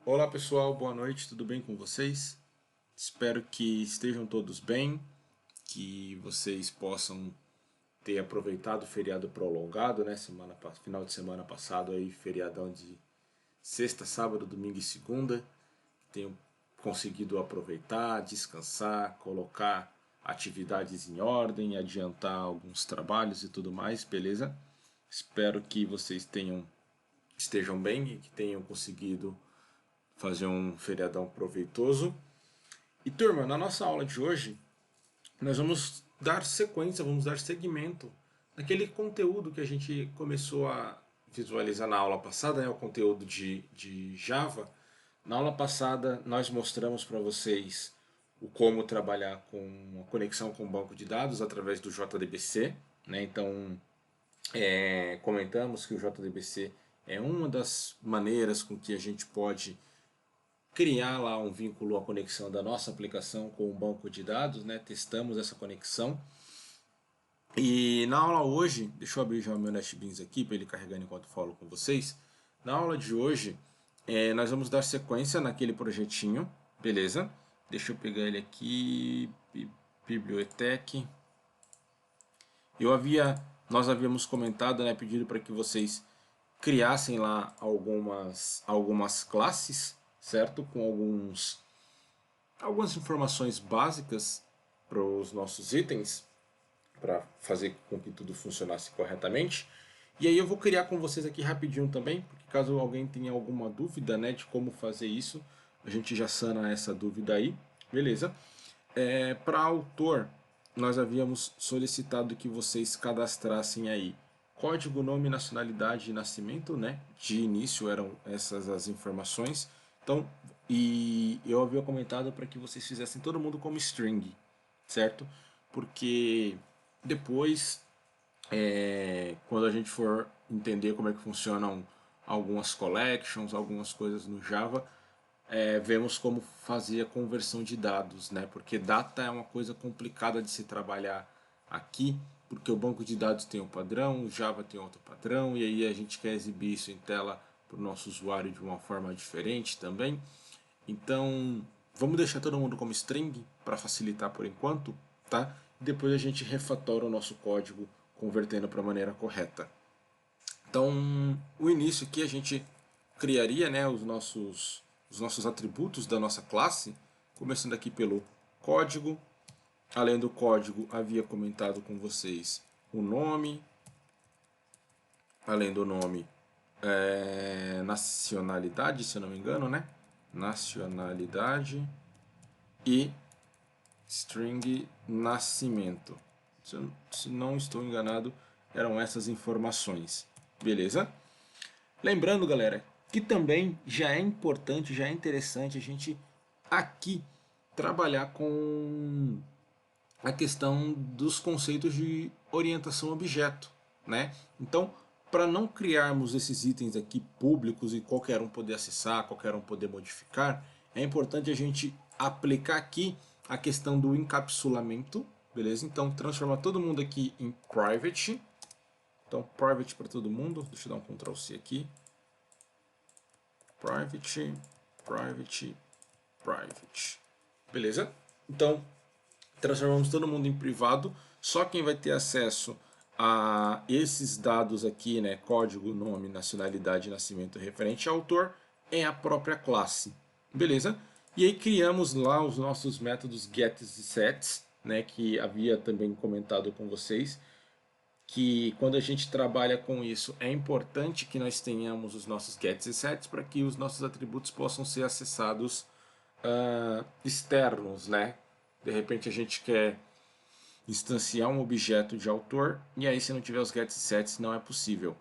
Olá pessoal, boa noite, tudo bem com vocês? Espero que estejam todos bem, que vocês possam ter aproveitado o feriado prolongado, né? Final de semana passado aí, feriadão de sexta, sábado, domingo e segunda. Tenham conseguido aproveitar, descansar, colocar atividades em ordem, adiantar alguns trabalhos e tudo mais, beleza? Espero que vocês estejam bem e que tenham conseguido fazer um feriadão proveitoso. E turma, na nossa aula de hoje, nós vamos dar sequência, vamos dar seguimento naquele conteúdo que a gente começou a visualizar na aula passada, né, o conteúdo de Java. Na aula passada, nós mostramos para vocês o como trabalhar com a conexão com o banco de dados através do JDBC. Né? Então, comentamos que o JDBC é uma das maneiras com que a gente pode criar lá um vínculo, a conexão da nossa aplicação com o banco de dados, né? Testamos essa conexão. E na aula hoje, deixa eu abrir já o meu NetBeans aqui para ele carregando enquanto falo com vocês. Na aula de hoje, nós vamos dar sequência naquele projetinho, beleza? Deixa eu pegar ele aqui, Bibliotec. Nós havíamos comentado, né, pedido para que vocês criassem lá algumas classes, certo? Com algumas informações básicas para os nossos itens, para fazer com que tudo funcionasse corretamente. E aí eu vou criar com vocês aqui rapidinho também, porque caso alguém tenha alguma dúvida, né, de como fazer isso, a gente já sana essa dúvida aí, beleza? Para autor, nós havíamos solicitado que vocês cadastrassem aí código, nome, nacionalidade e nascimento, né? De início eram essas as informações. Então, e eu havia comentado para que vocês fizessem todo mundo como string, certo? Porque depois, quando a gente for entender como é que funcionam algumas collections, algumas coisas no Java, vemos como fazer a conversão de dados, né? Porque data é uma coisa complicada de se trabalhar aqui, porque o banco de dados tem um padrão, o Java tem outro padrão, e aí a gente quer exibir isso em tela para o nosso usuário de uma forma diferente também. Então, vamos deixar todo mundo como string para facilitar por enquanto, tá? Depois a gente refatora o nosso código convertendo para a maneira correta. Então, o início aqui a gente criaria, né, os nossos atributos da nossa classe, começando aqui pelo código. Além do código, havia comentado com vocês o nome. Além do nome, nacionalidade, se eu não me engano, né? Nacionalidade e string nascimento. Se não estou enganado, eram essas informações. Beleza? Lembrando, galera, que também já é importante, já é interessante a gente aqui trabalhar com a questão dos conceitos de orientação a objeto, né? Então, para não criarmos esses itens aqui públicos e qualquer um poder acessar, qualquer um poder modificar, é importante a gente aplicar aqui a questão do encapsulamento, beleza? Então, transformar todo mundo aqui em private. Então, private para todo mundo. Deixa eu dar um Ctrl C aqui. Private, private, private. Beleza? Então, transformamos todo mundo em privado. Só quem vai ter acesso a esses dados aqui, né, código, nome, nacionalidade, nascimento referente ao autor, é a própria classe. Beleza? E aí criamos lá os nossos métodos gets e sets, né, que havia também comentado com vocês, que quando a gente trabalha com isso é importante que nós tenhamos os nossos gets e sets para que os nossos atributos possam ser acessados externos, né? De repente a gente quer instanciar um objeto de autor e aí se não tiver os gets e sets não é possível.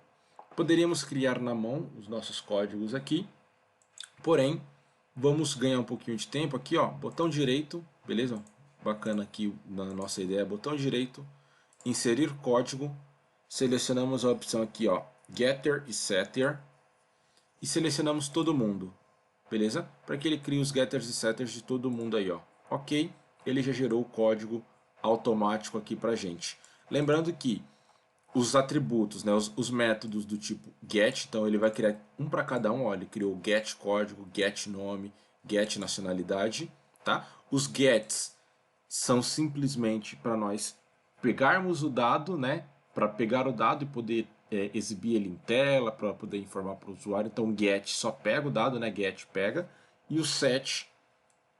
Poderíamos criar na mão os nossos códigos aqui, porém vamos ganhar um pouquinho de tempo aqui, ó, botão direito, beleza? Bacana aqui na nossa ideia, botão direito, inserir código, selecionamos a opção aqui, ó, getter e setter e selecionamos todo mundo, beleza? Para que ele crie os getters e setters de todo mundo aí, ó. Ok, ele já gerou o código automático aqui pra gente. Lembrando que os atributos, né, os métodos do tipo get, então ele vai criar um para cada um, ó, ele criou get código, get nome, get nacionalidade, tá? Os gets são simplesmente para nós pegarmos o dado, né, para pegar o dado e poder exibir ele em tela, para poder informar para o usuário. Então get só pega o dado, né, get pega, e o set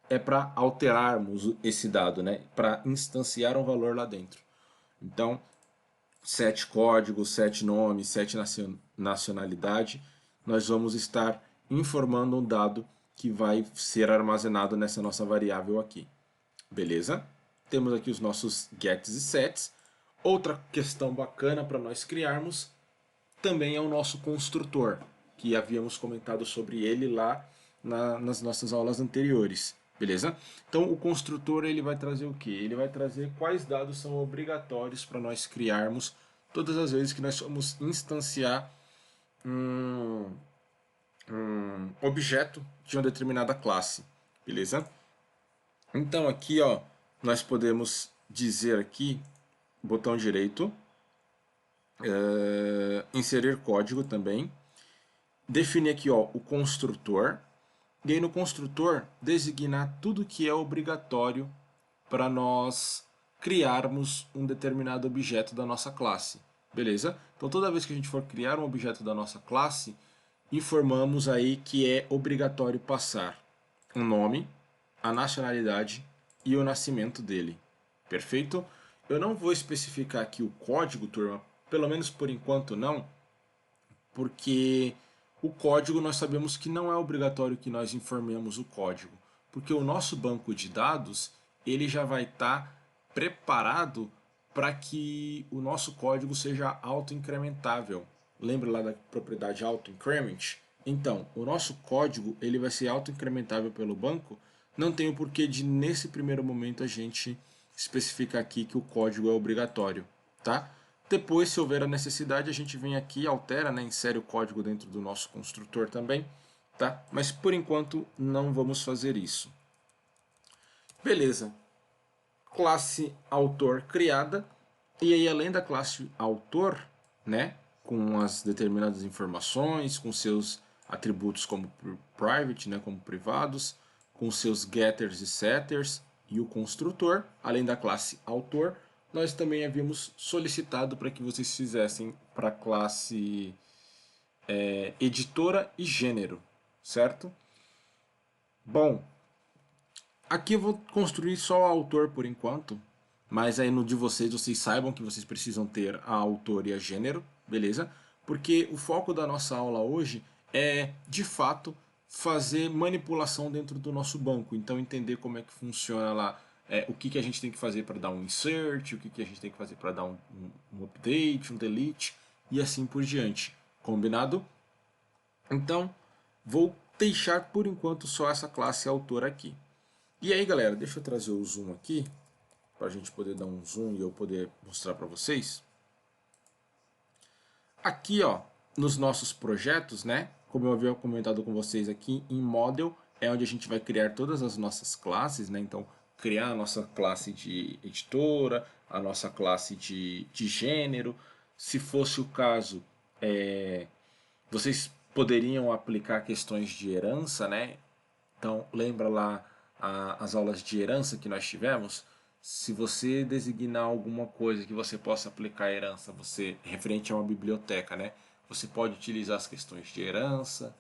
é para alterarmos esse dado, né, para instanciar um valor lá dentro. Então, set código, set nome, set nacionalidade, nós vamos estar informando um dado que vai ser armazenado nessa nossa variável aqui. Beleza? Temos aqui os nossos gets e sets. Outra questão bacana para nós criarmos também é o nosso construtor, que havíamos comentado sobre ele lá nas nossas aulas anteriores. Beleza? Então o construtor ele vai trazer o que? Ele vai trazer quais dados são obrigatórios para nós criarmos todas as vezes que nós vamos instanciar um objeto de uma determinada classe. Beleza? Então aqui ó, nós podemos dizer aqui, botão direito, inserir código também, definir aqui ó, o construtor, e aí no construtor designar tudo que é obrigatório para nós criarmos um determinado objeto da nossa classe. Beleza? Então toda vez que a gente for criar um objeto da nossa classe, informamos aí que é obrigatório passar um nome, a nacionalidade e o nascimento dele. Perfeito? Eu não vou especificar aqui o código, turma, pelo menos por enquanto não, porque o código nós sabemos que não é obrigatório que nós informemos o código, porque o nosso banco de dados ele já vai estar preparado para que o nosso código seja auto-incrementável. Lembra lá da propriedade auto-increment? Então, o nosso código ele vai ser auto-incrementável pelo banco, não tem o porquê de nesse primeiro momento a gente especificar aqui que o código é obrigatório, tá? Depois, se houver a necessidade, a gente vem aqui e altera, né, insere o código dentro do nosso construtor também, tá? Mas por enquanto não vamos fazer isso. Beleza. Classe autor criada. E aí, além da classe autor, né, com as determinadas informações, com seus atributos como private, né, como privados, com seus getters e setters e o construtor, além da classe autor, nós também havíamos solicitado para que vocês fizessem para a classe editora e gênero, certo? Bom, aqui eu vou construir só o autor por enquanto, mas aí no de vocês saibam que vocês precisam ter a autor e a gênero, beleza? Porque o foco da nossa aula hoje é, de fato, fazer manipulação dentro do nosso banco. Então entender como é que funciona lá, o que a gente tem que fazer para dar um insert, o que a gente tem que fazer para dar um update, um delete e assim por diante. Combinado? Então, vou deixar por enquanto só essa classe autor aqui. E aí galera, deixa eu trazer o zoom aqui, para a gente poder dar um zoom e eu poder mostrar para vocês. Aqui ó, nos nossos projetos, né, como eu havia comentado com vocês aqui, em Model é onde a gente vai criar todas as nossas classes, né, então criar a nossa classe de editora, a nossa classe de gênero. Se fosse o caso, vocês poderiam aplicar questões de herança, né? Então, lembra lá as aulas de herança que nós tivemos? Se você designar alguma coisa que você possa aplicar a herança, você referente a uma biblioteca, né? Você pode utilizar as questões de herança,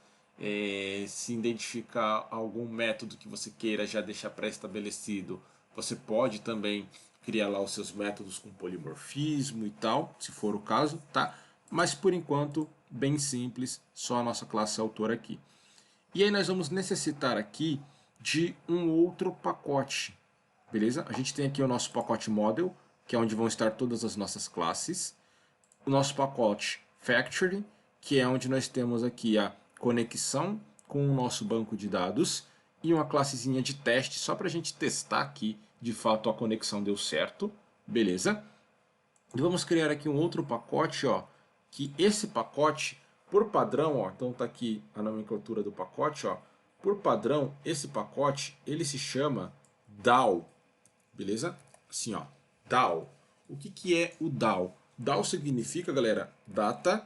se identificar algum método que você queira já deixar pré-estabelecido, você pode também criar lá os seus métodos com polimorfismo e tal, se for o caso, tá? Mas por enquanto, bem simples, só a nossa classe autor aqui. E aí nós vamos necessitar aqui de um outro pacote, beleza? A gente tem aqui o nosso pacote model, que é onde vão estar todas as nossas classes. O nosso pacote factory, que é onde nós temos aqui a conexão com o nosso banco de dados e uma classezinha de teste, só para a gente testar que de fato a conexão deu certo, beleza? E vamos criar aqui um outro pacote, ó, que esse pacote, por padrão, ó, então tá aqui a nomenclatura do pacote, ó, por padrão, esse pacote, ele se chama DAO, beleza? Assim, ó, DAO. O que é o DAO? DAO significa, galera, Data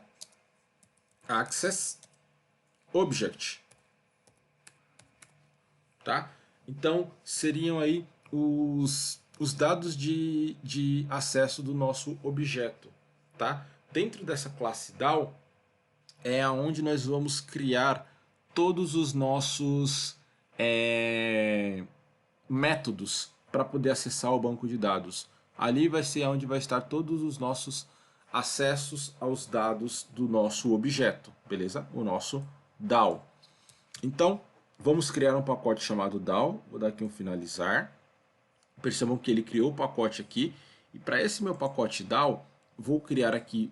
Access Object, tá? Então, seriam aí os dados de acesso do nosso objeto, tá? Dentro dessa classe DAO é aonde nós vamos criar todos os nossos métodos para poder acessar o banco de dados. Ali vai ser onde vai estar todos os nossos acessos aos dados do nosso objeto, beleza? O nosso DAO. Então, vamos criar um pacote chamado DAO. Vou dar aqui um finalizar. Percebam que ele criou o pacote aqui. E para esse meu pacote DAO, vou criar aqui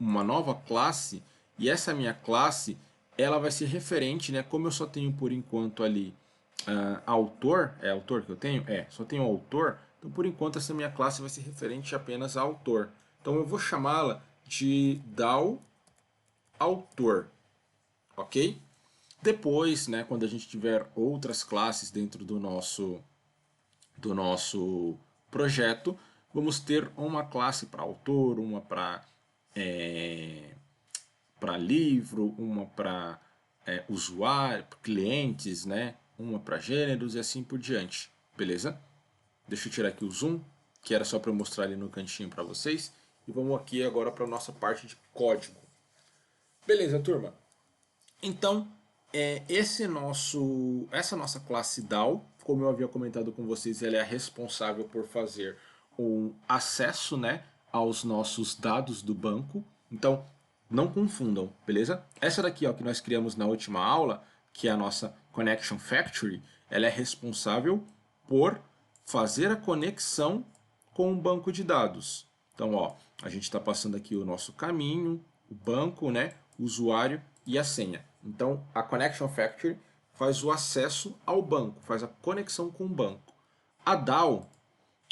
uma nova classe. E essa minha classe, ela vai ser referente, né? Como eu só tenho por enquanto ali autor, é autor que eu tenho? Só tenho autor. Então, por enquanto, essa minha classe vai ser referente apenas a autor. Então, eu vou chamá-la de DAO autor, ok? Depois, né, quando a gente tiver outras classes dentro do nosso projeto, vamos ter uma classe para autor, uma para livro, uma para usuário, clientes, né, uma para gêneros e assim por diante, beleza? Deixa eu tirar aqui o zoom, que era só para mostrar ali no cantinho para vocês. E vamos aqui agora para a nossa parte de código. Beleza, turma? Então, essa nossa classe DAO, como eu havia comentado com vocês, ela é a responsável por fazer um acesso, né, aos nossos dados do banco. Então, não confundam, beleza? Essa daqui, ó, que nós criamos na última aula, que é a nossa Connection Factory, ela é responsável por fazer a conexão com o banco de dados. Então, ó, a gente está passando aqui o nosso caminho, o banco, né, o usuário e a senha. Então, a Connection Factory faz o acesso ao banco, faz a conexão com o banco. A DAO,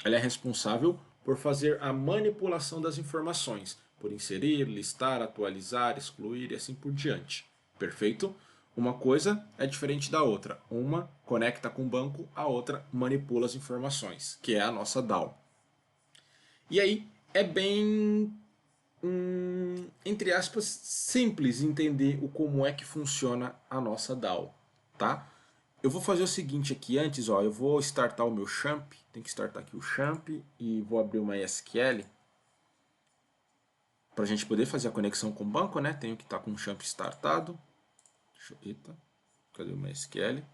ela é responsável por fazer a manipulação das informações, por inserir, listar, atualizar, excluir e assim por diante. Perfeito? Uma coisa é diferente da outra. Uma conecta com o banco, a outra manipula as informações, que é a nossa DAO. E aí é bem, entre aspas, simples entender o como é que funciona a nossa DAO, tá? Eu vou fazer o seguinte aqui antes, ó, eu vou startar o meu champ, tem que startar aqui o champ e vou abrir uma MySQL para a gente poder fazer a conexão com o banco, né? Tenho que estar com o champ startado. Eita, cadê o MySQL?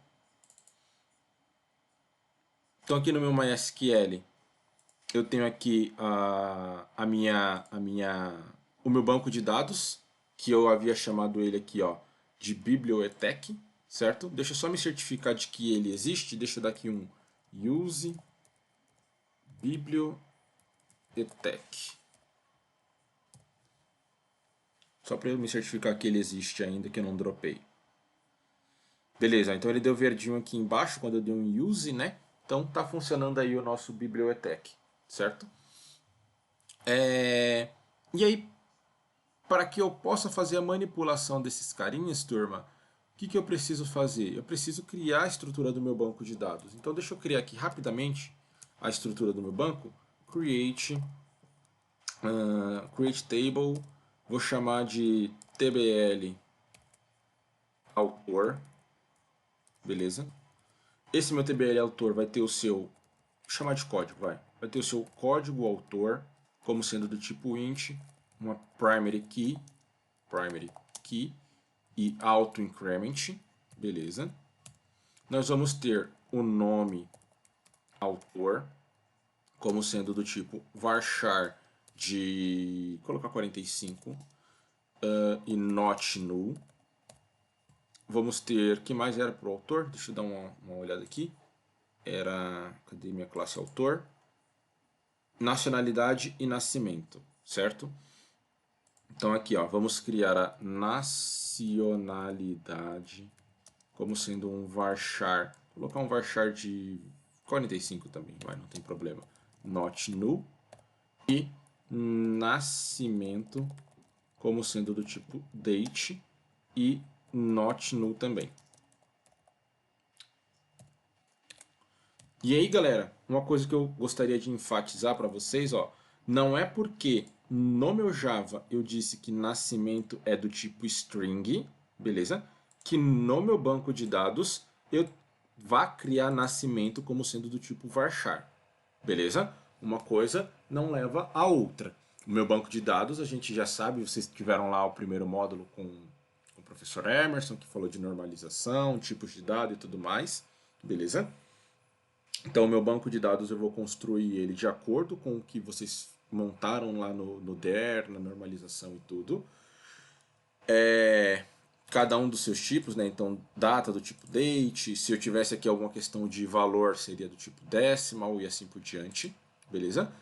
Então aqui no meu MySQL eu tenho aqui o meu banco de dados, que eu havia chamado ele aqui, ó, de bibliotech, certo? Deixa eu só me certificar de que ele existe. Deixa eu dar aqui um use bibliotech. Só para eu me certificar que ele existe ainda, que eu não dropei. Beleza, então ele deu verdinho aqui embaixo quando eu dei um use, né? Então tá funcionando aí o nosso bibliotech, certo? E aí, para que eu possa fazer a manipulação desses carinhas, turma, o que eu preciso fazer? Eu preciso criar a estrutura do meu banco de dados. Então deixa eu criar aqui rapidamente a estrutura do meu banco. Create table, vou chamar de tbl autor, beleza? Esse meu tbl autor vai ter o seu, vou chamar de código, vai ter o seu código autor, como sendo do tipo int, uma primary key e auto increment, beleza? Nós vamos ter o nome autor, como sendo do tipo varchar de, colocar 45 e not null. Vamos ter, que mais era para o autor? Deixa eu dar uma olhada aqui. Era, cadê minha classe autor? Nacionalidade e nascimento, certo? Então aqui, ó, vamos criar a nacionalidade como sendo um varchar. Vou colocar um varchar de 45 também, vai, não tem problema. Not null. E nascimento como sendo do tipo date e not null também. E aí, galera, uma coisa que eu gostaria de enfatizar para vocês, ó, não é porque no meu Java eu disse que nascimento é do tipo string, beleza? Que no meu banco de dados eu vá criar nascimento como sendo do tipo varchar, beleza? Uma coisa não leva a outra. O meu banco de dados, a gente já sabe, vocês tiveram lá o primeiro módulo com o professor Emerson, que falou de normalização, tipos de dado e tudo mais, beleza? Então, o meu banco de dados eu vou construir ele de acordo com o que vocês montaram lá no DER, na normalização e tudo. Cada um dos seus tipos, né? Então, data do tipo date, se eu tivesse aqui alguma questão de valor, seria do tipo decimal e assim por diante, beleza?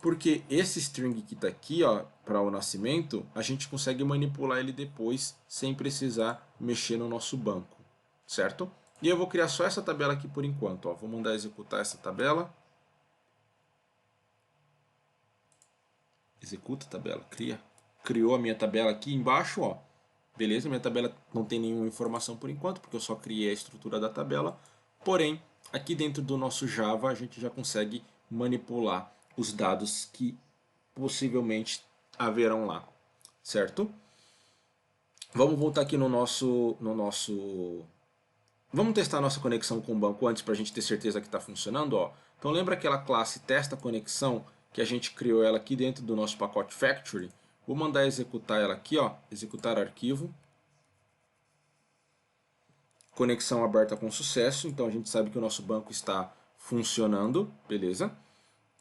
Porque esse string que está aqui, ó, para o nascimento, a gente consegue manipular ele depois sem precisar mexer no nosso banco, certo? E eu vou criar só essa tabela aqui por enquanto, ó. Vou mandar executar essa tabela. Executa a tabela, cria. Criou a minha tabela aqui embaixo, ó. Beleza, minha tabela não tem nenhuma informação por enquanto, porque eu só criei a estrutura da tabela. Porém, aqui dentro do nosso Java, a gente já consegue manipular os dados que possivelmente haverão lá, certo? Vamos voltar aqui no nosso... Vamos testar a nossa conexão com o banco antes para a gente ter certeza que está funcionando, ó. Então lembra aquela classe testa conexão que a gente criou ela aqui dentro do nosso pacote factory? Vou mandar executar ela aqui, ó, executar arquivo. Conexão aberta com sucesso, então a gente sabe que o nosso banco está funcionando, beleza?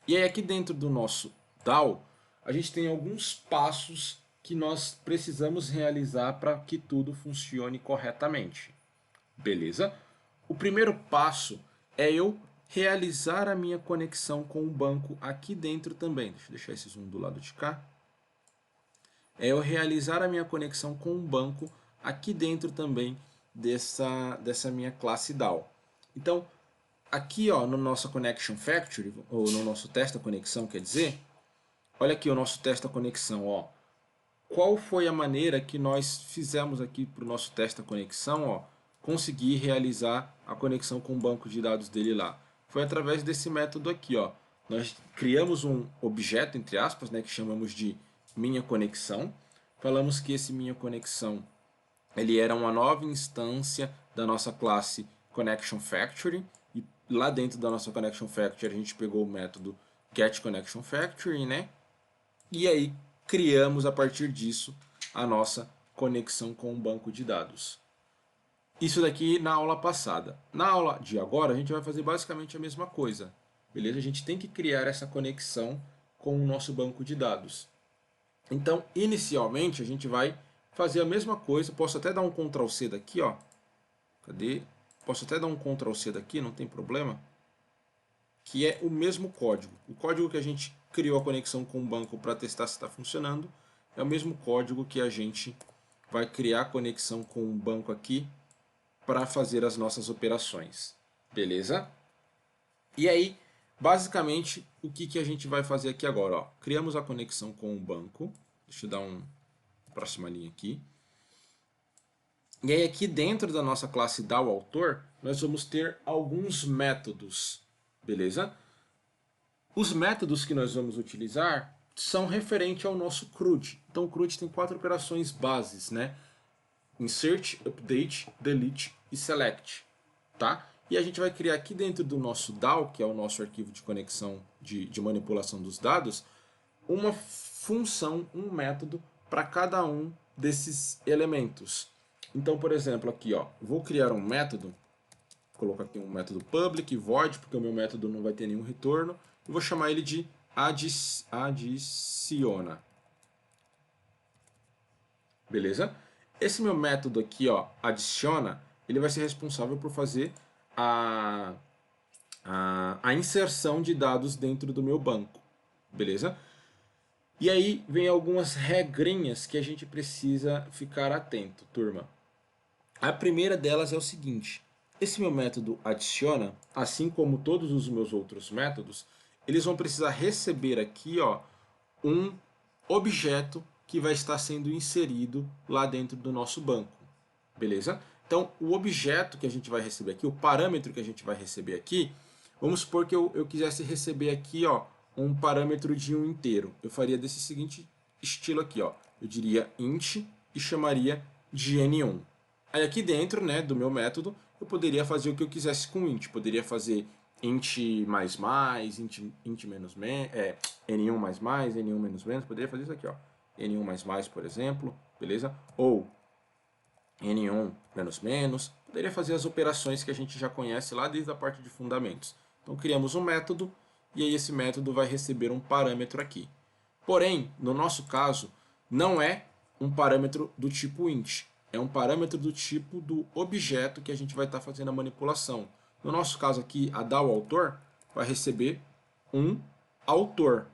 E aí aqui dentro do nosso DAO, a gente tem alguns passos que nós precisamos realizar para que tudo funcione corretamente, beleza? O primeiro passo é eu realizar a minha conexão com o banco aqui dentro também. Deixa eu deixar esse zoom do lado de cá. É eu realizar a minha conexão com o banco aqui dentro também dessa minha classe DAO. Então, aqui ó, no nosso Connection Factory, ou no nosso testa conexão, quer dizer, olha aqui o nosso testa conexão. Ó. Qual foi a maneira que nós fizemos aqui para o nosso testa conexão ó, conseguir realizar a conexão com o banco de dados dele lá? Foi através desse método aqui. Ó. Nós criamos um objeto, entre aspas, né, que chamamos de minha conexão. Falamos que esse minha conexão ele era uma nova instância da nossa classe Connection Factory. E lá dentro da nossa Connection Factory a gente pegou o método getConnectionFactory, né? E aí criamos a partir disso a nossa conexão com o banco de dados. Isso daqui na aula passada. Na aula de agora a gente vai fazer basicamente a mesma coisa. Beleza? A gente tem que criar essa conexão com o nosso banco de dados. Então, inicialmente, a gente vai fazer a mesma coisa. Posso até dar um Ctrl C daqui, ó. Cadê? Posso até dar um Ctrl C daqui, não tem problema. Que é o mesmo código. O código que a gente criou a conexão com o banco para testar se está funcionando é o mesmo código que a gente vai criar a conexão com o banco aqui para fazer as nossas operações. Beleza? E aí, basicamente, o que a gente vai fazer aqui agora? Ó? Criamos a conexão com o banco. Deixa eu dar uma próxima linha aqui. E aí aqui dentro da nossa classe DAO-autor, nós vamos ter alguns métodos. Beleza? Os métodos que nós vamos utilizar são referentes ao nosso CRUD. Então o CRUD tem 4 operações bases, né? Insert, Update, Delete e Select. Tá? E a gente vai criar aqui dentro do nosso DAO, que é o nosso arquivo de conexão de manipulação dos dados, uma função, um método para cada um desses elementos. Então, por exemplo, aqui, ó, vou criar um método, vou colocar aqui um método public, void, porque o meu método não vai ter nenhum retorno, e vou chamar ele de adiciona. Beleza? Esse meu método aqui, ó, adiciona, ele vai ser responsável por fazer a inserção de dados dentro do meu banco. Beleza? E aí vem algumas regrinhas que a gente precisa ficar atento, turma. A primeira delas é o seguinte: esse meu método adiciona, assim como todos os meus outros métodos, eles vão precisar receber aqui ó, um objeto que vai estar sendo inserido lá dentro do nosso banco. Beleza? Então, o objeto que a gente vai receber aqui, o parâmetro que a gente vai receber aqui, vamos supor que eu quisesse receber aqui ó, um parâmetro de um inteiro. Eu faria desse seguinte estilo aqui, ó. Eu diria int e chamaria de n1. Aí aqui dentro, né, do meu método, eu poderia fazer o que eu quisesse com int. Poderia fazer int mais mais, int menos menos, n1 mais mais, n1 menos menos. Poderia fazer isso aqui, ó. n1 mais mais, por exemplo, beleza? Ou n1 menos menos. Poderia fazer as operações que a gente já conhece lá desde a parte de fundamentos. Então criamos um método e aí esse método vai receber um parâmetro aqui. Porém, no nosso caso, não é um parâmetro do tipo int. É um parâmetro do tipo do objeto que a gente vai estar fazendo a manipulação. No nosso caso aqui, a DAO-autor vai receber um autor.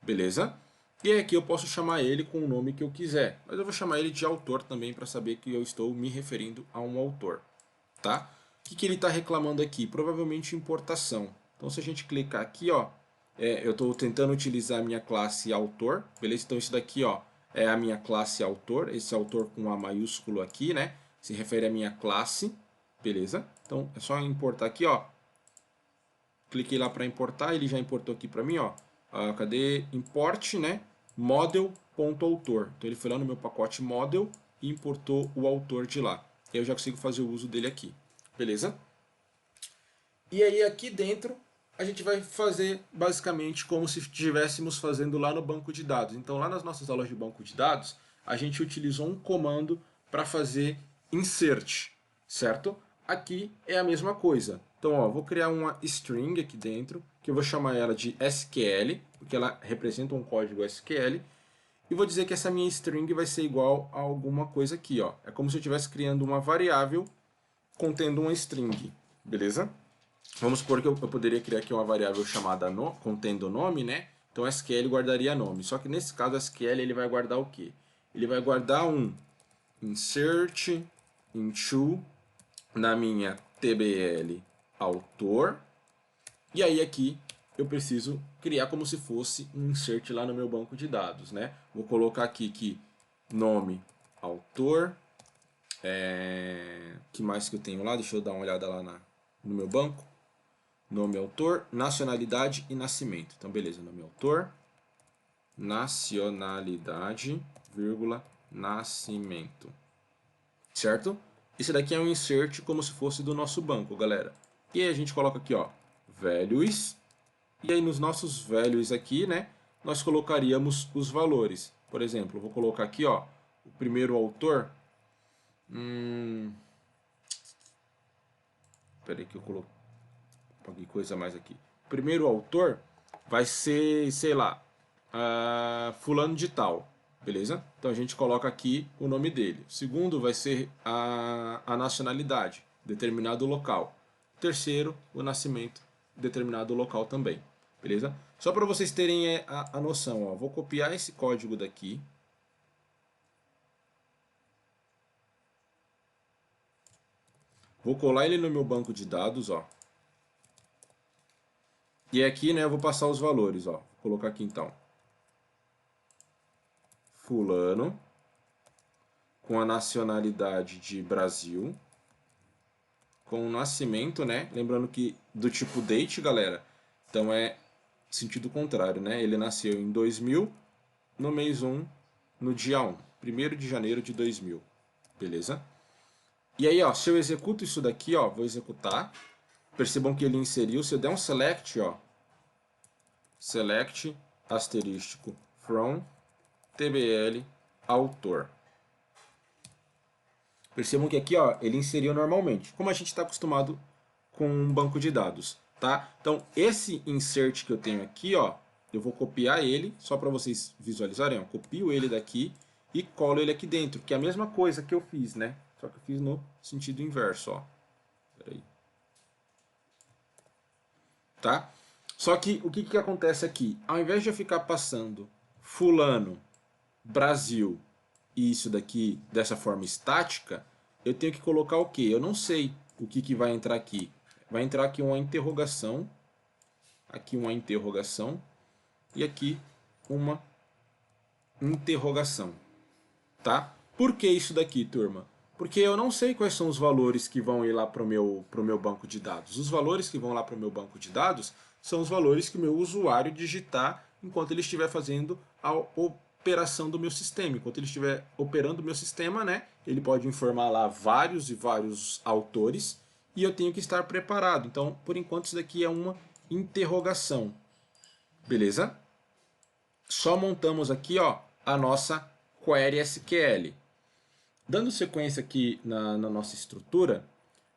Beleza? E aí aqui eu posso chamar ele com o nome que eu quiser. Mas eu vou chamar ele de autor também para saber que eu estou me referindo a um autor. Tá? O que ele está reclamando aqui? Provavelmente importação. Então se a gente clicar aqui, ó, eu estou tentando utilizar a minha classe autor. Beleza? Então isso daqui, ó, é a minha classe autor. Esse autor com A maiúsculo aqui, né? Se refere à minha classe. Beleza? Então é só importar aqui, ó. Cliquei lá para importar, ele já importou aqui para mim, ó. Cadê? Import, né? Model.autor. Então ele foi lá no meu pacote model e importou o autor de lá. E aí eu já consigo fazer o uso dele aqui. Beleza? E aí aqui dentro a gente vai fazer basicamente como se estivéssemos fazendo lá no banco de dados. Então lá nas nossas aulas de banco de dados, a gente utilizou um comando para fazer insert, certo? Aqui é a mesma coisa. Então, ó, vou criar uma string aqui dentro, que eu vou chamar ela de SQL, porque ela representa um código SQL, e vou dizer que essa minha string vai ser igual a alguma coisa aqui, ó. É como se eu estivesse criando uma variável contendo uma string, beleza? Vamos supor que eu poderia criar aqui uma variável chamada contendo nome, né? Então SQL guardaria nome. Só que nesse caso SQL ele vai guardar o quê? Ele vai guardar um insert into na minha TBL autor. E aí aqui eu preciso criar como se fosse um insert lá no meu banco de dados, né? Vou colocar aqui que nome autor. Que mais que eu tenho lá? Deixa eu dar uma olhada lá no meu banco. Nome autor, nacionalidade e nascimento. Então beleza, nome autor, nacionalidade, vírgula, nascimento. Certo? Esse daqui é um insert como se fosse do nosso banco, galera. E aí a gente coloca aqui, ó, values. E aí nos nossos values aqui, né, nós colocaríamos os valores. Por exemplo, eu vou colocar aqui, ó, o primeiro autor. Espera aí que eu coloquei coisa mais aqui. O primeiro autor vai ser, sei lá, fulano de tal. Beleza? Então a gente coloca aqui o nome dele. O segundo vai ser a nacionalidade, determinado local. O terceiro, o nascimento, determinado local também. Beleza? Só para vocês terem a noção, ó, vou copiar esse código daqui. Vou colar ele no meu banco de dados, ó. E aqui, né, eu vou passar os valores, ó. Vou colocar aqui então. Fulano, com a nacionalidade de Brasil, com o nascimento, né? Lembrando que do tipo date, galera, então é sentido contrário, né? Ele nasceu em 2000, no mês 1, no dia 1, 1º de janeiro de 2000, beleza? E aí, ó, se eu executo isso daqui, ó, vou executar, percebam que ele inseriu, se eu der um select, ó, select asterístico from TBL autor. Percebam que aqui, ó, ele inseriu normalmente, como a gente está acostumado com um banco de dados, tá? Então, esse insert que eu tenho aqui, ó, eu vou copiar ele, só para vocês visualizarem, ó, copio ele daqui e colo ele aqui dentro, que é a mesma coisa que eu fiz, né? Só que eu fiz no sentido inverso, ó. Peraí. Tá? Só que o que acontece aqui? Ao invés de eu ficar passando fulano, Brasil e isso daqui dessa forma estática, eu tenho que colocar o quê? Eu não sei o que vai entrar aqui. Vai entrar aqui uma interrogação, e aqui uma interrogação. Tá? Por que isso daqui, turma? Porque eu não sei quais são os valores que vão ir lá para o meu banco de dados. Os valores que vão lá para o meu banco de dados são os valores que o meu usuário digitar enquanto ele estiver fazendo operação do meu sistema. Enquanto ele estiver operando o meu sistema, né, ele pode informar lá vários e vários autores e eu tenho que estar preparado. Então, por enquanto, isso daqui é uma interrogação. Beleza? Só montamos aqui, ó, a nossa query SQL. Dando sequência aqui na nossa estrutura,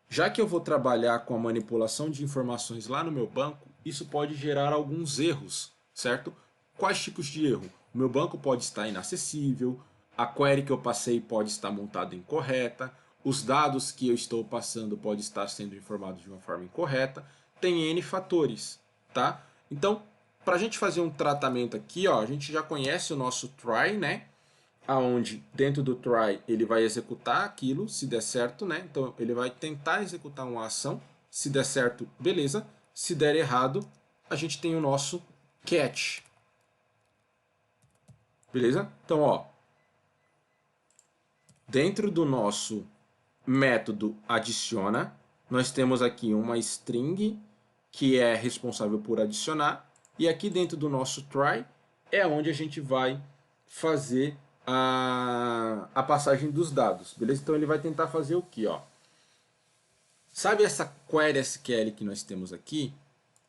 já que eu vou trabalhar com a manipulação de informações lá no meu banco, isso pode gerar alguns erros, certo? Quais tipos de erro? O meu banco pode estar inacessível, a query que eu passei pode estar montada incorreta, os dados que eu estou passando podem estar sendo informados de uma forma incorreta, tem N fatores, tá? Então, para a gente fazer um tratamento aqui, ó, a gente já conhece o nosso try, né? Aonde dentro do try ele vai executar aquilo, se der certo, né? Então ele vai tentar executar uma ação, se der certo, beleza. Se der errado, a gente tem o nosso catch. Beleza? Então, ó, dentro do nosso método adiciona, nós temos aqui uma string que é responsável por adicionar, e aqui dentro do nosso try é onde a gente vai fazer a passagem dos dados, beleza? Então ele vai tentar fazer o que, ó? Sabe essa query SQL que nós temos aqui?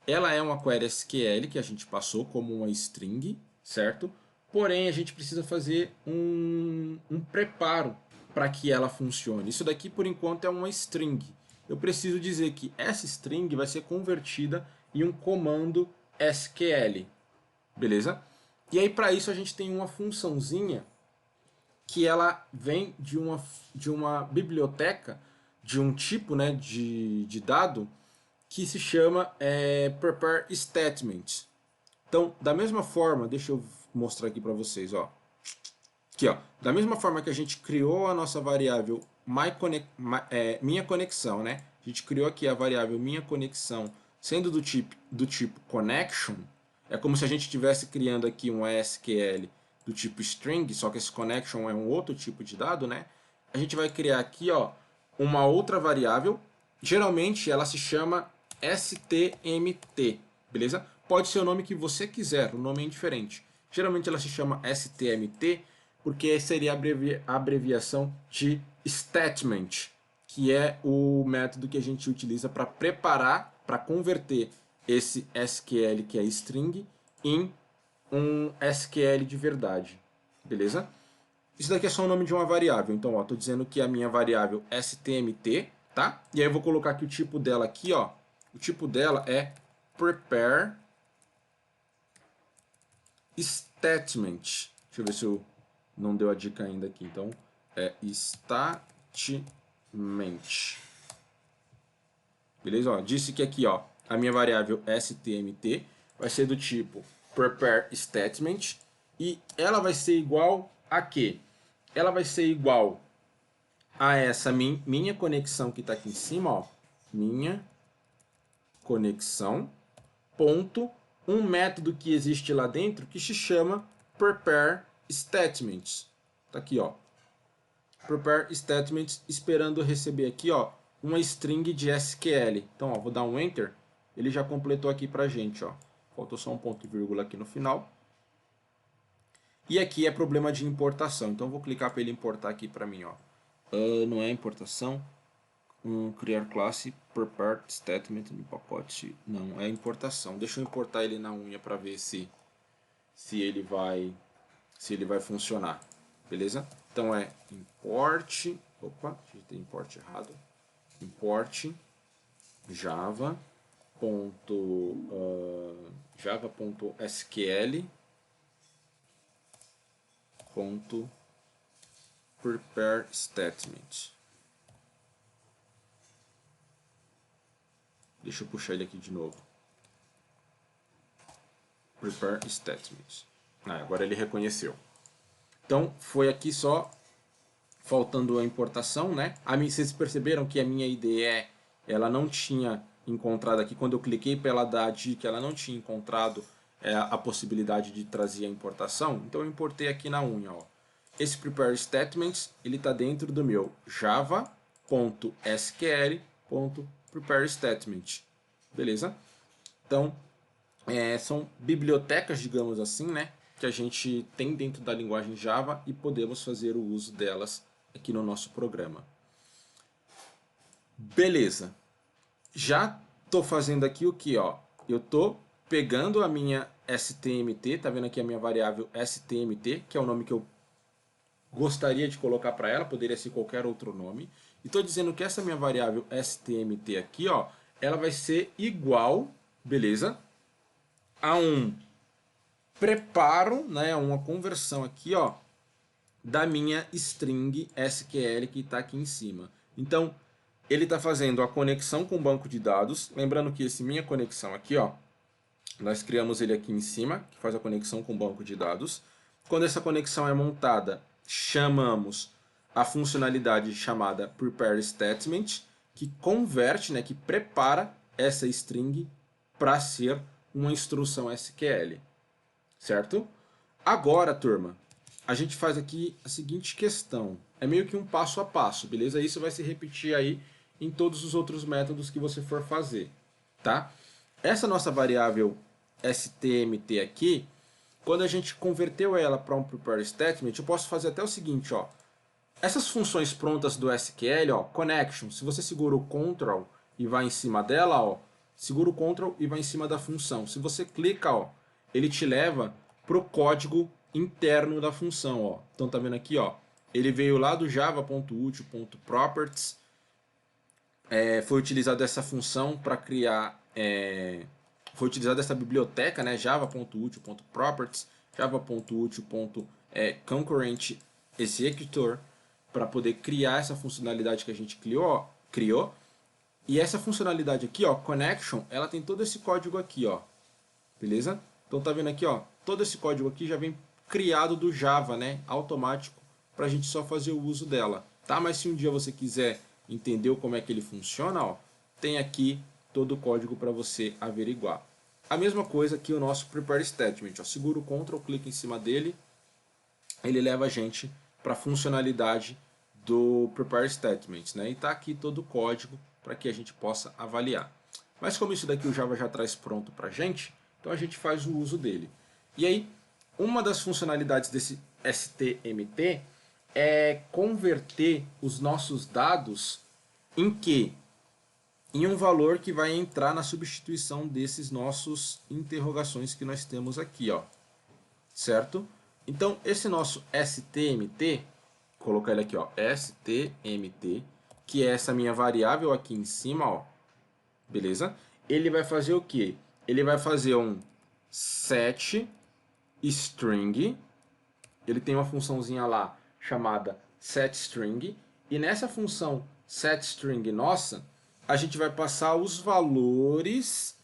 Ela é uma query SQL que a gente passou como uma string, certo? Porém, a gente precisa fazer um preparo para que ela funcione. Isso daqui, por enquanto, é uma string. Eu preciso dizer que essa string vai ser convertida em um comando SQL, beleza? E aí, para isso, a gente tem uma funçãozinha que ela vem de uma biblioteca, de um tipo, né, de dado, que se chama prepare statement. Então, da mesma forma, deixa eu mostrar aqui para vocês, ó. Aqui, ó. Da mesma forma que a gente criou a nossa variável minha conexão, né? A gente criou aqui a variável minha conexão sendo do tipo connection. É como se a gente estivesse criando aqui um SQL do tipo string, só que esse connection é um outro tipo de dado, né? A gente vai criar aqui, ó, uma outra variável. Geralmente ela se chama STMT, beleza? Pode ser o nome que você quiser, o nome é indiferente. Geralmente ela se chama STMT porque seria a abreviação de statement, que é o método que a gente utiliza para preparar, para converter esse SQL, que é string, em um SQL de verdade, beleza? Isso daqui é só o nome de uma variável, então ó, tô dizendo que a minha variável STMT, tá? E aí eu vou colocar aqui o tipo dela aqui, ó. O tipo dela é prepare statement. Deixa eu ver se eu não deu a dica ainda aqui. Então, é statement. Beleza? Ó, disse que aqui, ó, a minha variável STMT vai ser do tipo prepare statement e ela vai ser igual a quê? Ela vai ser igual a essa minha conexão que está aqui em cima, ó, minha conexão, ponto, um método que existe lá dentro que se chama prepare statements. Tá aqui, ó. Prepare statements, esperando receber aqui, ó, uma string de SQL. Então, ó, vou dar um enter, ele já completou aqui pra gente, ó. Faltou só um ponto e vírgula aqui no final. E aqui é problema de importação. Então, vou clicar para ele importar aqui para mim, ó. Não é importação. Criar classe prepare statement no pacote. Não, é importação. Deixa eu importar ele na unha para ver se ele vai funcionar. Beleza? Então é import, opa, digitei import errado. Import java.sql prepare statement. Deixa eu puxar ele aqui de novo. Prepare statement. Agora ele reconheceu. Então foi aqui só faltando a importação, né? Vocês perceberam que a minha IDE ela não tinha encontrado aqui, quando eu cliquei para ela dar a dica, ela não tinha encontrado a possibilidade de trazer a importação. Então eu importei aqui na unha, ó. Esse prepare statements, ele está dentro do meu java.sql.prepare statement. Beleza? Então, são bibliotecas, digamos assim, né? que a gente tem dentro da linguagem Java e podemos fazer o uso delas aqui no nosso programa. Beleza. Já estou fazendo aqui o que? Eu estou pegando a minha STMT, tá vendo aqui a minha variável STMT, que é o nome que eu gostaria de colocar para ela, poderia ser qualquer outro nome. E estou dizendo que essa minha variável STMT aqui, ela vai ser igual, beleza, a um preparo, né, uma conversão aqui, da minha string SQL que está aqui em cima. Então, ele está fazendo a conexão com o banco de dados. Lembrando que esse minha conexão aqui, nós criamos ele aqui em cima, que faz a conexão com o banco de dados. Quando essa conexão é montada, chamamos a funcionalidade chamada prepare statement, que converte, né, que prepara essa string para ser uma instrução SQL. Certo? Agora, turma, a gente faz aqui a seguinte questão. É meio que um passo a passo, beleza? Isso vai se repetir aí em todos os outros métodos que você for fazer, tá? Essa nossa variável STMT aqui, quando a gente converteu ela para um prepare statement, eu posso fazer até o seguinte, essas funções prontas do SQL, connection, se você segura o Ctrl e vai em cima dela, segura o Ctrl e vai em cima da função. Se você clica, ele te leva para o código interno da função. Então tá vendo aqui, ele veio lá do java.util.properties, foi utilizada essa função para criar, foi utilizada essa biblioteca, né, java.util.properties, java.util.concurrent executor, para poder criar essa funcionalidade que a gente criou. E essa funcionalidade aqui, connection, ela tem todo esse código aqui, beleza? Então tá vendo aqui, todo esse código aqui já vem criado do Java, né, automático, para a gente só fazer o uso dela, tá? Mas se um dia você quiser entender como é que ele funciona, tem aqui todo o código para você averiguar. A mesma coisa que o nosso prepare statement, segura o Ctrl, clica em cima dele, ele leva a gente para a funcionalidade do prepare statement, né? E está aqui todo o código para que a gente possa avaliar. Mas como isso daqui o Java já traz pronto para a gente, então a gente faz o uso dele. E aí, uma das funcionalidades desse STMT é converter os nossos dados em quê? Em um valor que vai entrar na substituição desses nossos interrogações que nós temos aqui, certo? Então, esse nosso STMT, colocar ele aqui, STMT, que é essa minha variável aqui em cima, beleza? Ele vai fazer o quê? Ele vai fazer um set string, ele tem uma funçãozinha lá chamada setString, e nessa função setString nossa, a gente vai passar os valores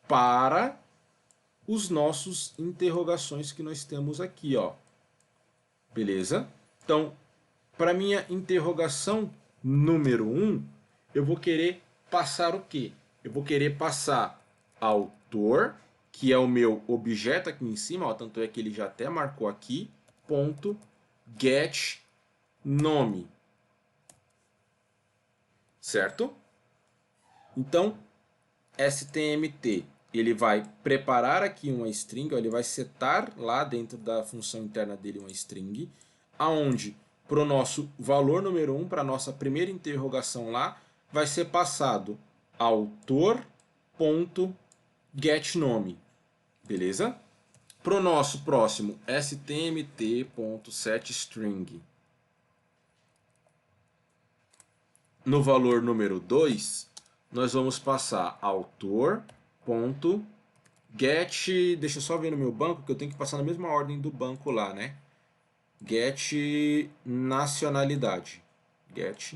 para os nossos interrogações que nós temos aqui, beleza? Então, para minha interrogação número 1, eu vou querer passar o quê? Eu vou querer passar autor, que é o meu objeto aqui em cima, tanto é que ele já até marcou aqui, ponto get nome, certo? Então, STMT, ele vai preparar aqui uma string, ele vai setar lá dentro da função interna dele uma string, aonde para o nosso valor número 1, para a nossa primeira interrogação lá, vai ser passado autor.getNome, beleza? Para o nosso próximo stmt.setString, no valor número 2, nós vamos passar autor.get, deixa eu só ver no meu banco, que eu tenho que passar na mesma ordem do banco lá, né? Get nacionalidade. Get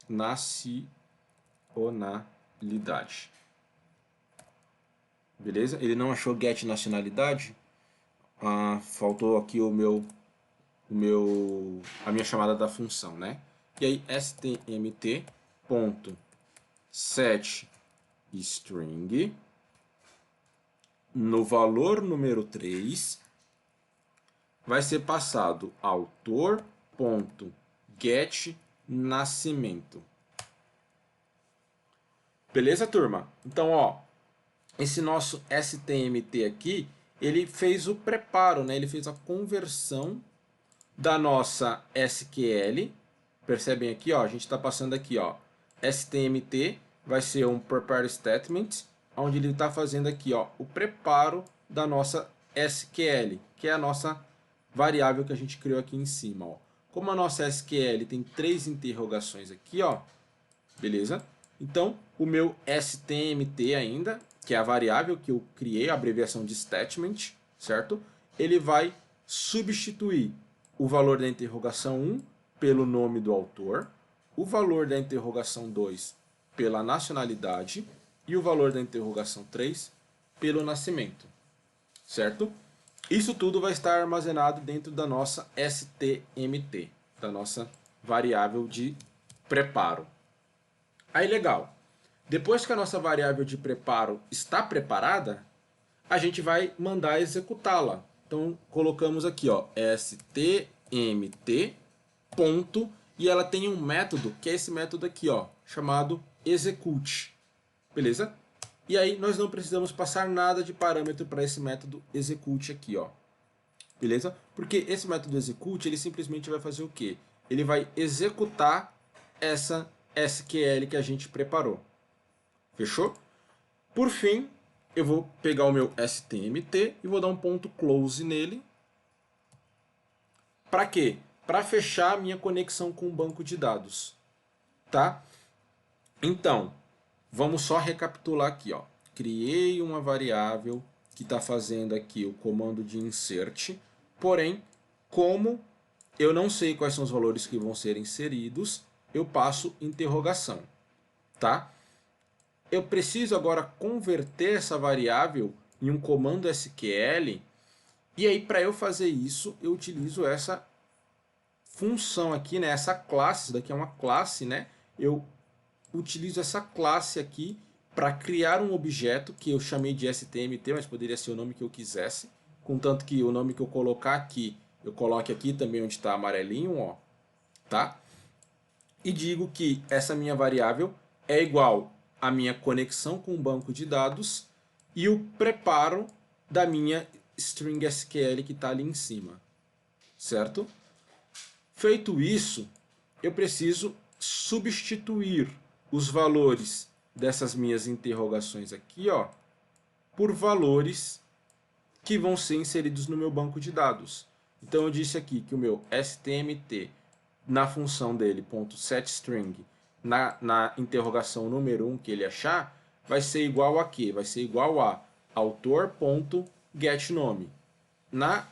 nacionalidade. Beleza? Ele não achou get nacionalidade. Faltou aqui a minha chamada da função, né? E aí stmt.setString no valor número 3 vai ser passado autor.getNascimento. Beleza, turma? Então, esse nosso STMT aqui, ele fez o preparo, né? Ele fez a conversão da nossa SQL. Percebem aqui, ó, a gente está passando aqui, ó, STMT vai ser um prepare statement, onde ele está fazendo aqui, ó, o preparo da nossa SQL, que é a nossa variável que a gente criou aqui em cima, ó. Como a nossa SQL tem 3 interrogações aqui, ó, beleza? Então, o meu STMT ainda, que é a variável que eu criei, a abreviação de statement, certo? Ele vai substituir o valor da interrogação 1 pelo nome do autor, o valor da interrogação 2 pela nacionalidade e o valor da interrogação 3 pelo nascimento, certo? Isso tudo vai estar armazenado dentro da nossa STMT, da nossa variável de preparo. Aí legal, depois que a nossa variável de preparo está preparada, a gente vai mandar executá-la. Então colocamos aqui, ó, stmt ponto, e ela tem um método, que é esse método aqui, ó, chamado execute. Beleza? E aí nós não precisamos passar nada de parâmetro para esse método execute aqui, ó. Beleza? Porque esse método execute, ele simplesmente vai fazer o quê? Ele vai executar essa SQL que a gente preparou. Fechou? Por fim, eu vou pegar o meu STMT e vou dar um ponto close nele. Para quê? Para fechar a minha conexão com o banco de dados. Tá? Então, vamos só recapitular aqui, ó. Criei uma variável que está fazendo aqui o comando de insert, porém, como eu não sei quais são os valores que vão ser inseridos, eu passo interrogação, tá? Eu preciso agora converter essa variável em um comando SQL, e aí para eu fazer isso, eu utilizo essa função aqui, né? Essa classe, isso daqui é uma classe, né? Eu utilizo essa classe aqui para criar um objeto que eu chamei de STMT, mas poderia ser o nome que eu quisesse, contanto que o nome que eu colocar aqui, eu coloque aqui também onde está amarelinho, ó, tá? E digo que essa minha variável é igual à minha conexão com o banco de dados e o preparo da minha string SQL que está ali em cima, certo? Feito isso, eu preciso substituir os valores dessas minhas interrogações aqui, ó, por valores que vão ser inseridos no meu banco de dados. Então eu disse aqui que o meu STMT, na função dele, .setString, na interrogação número 1 que ele achar, vai ser igual a quê? Vai ser igual a autor.getNome. Na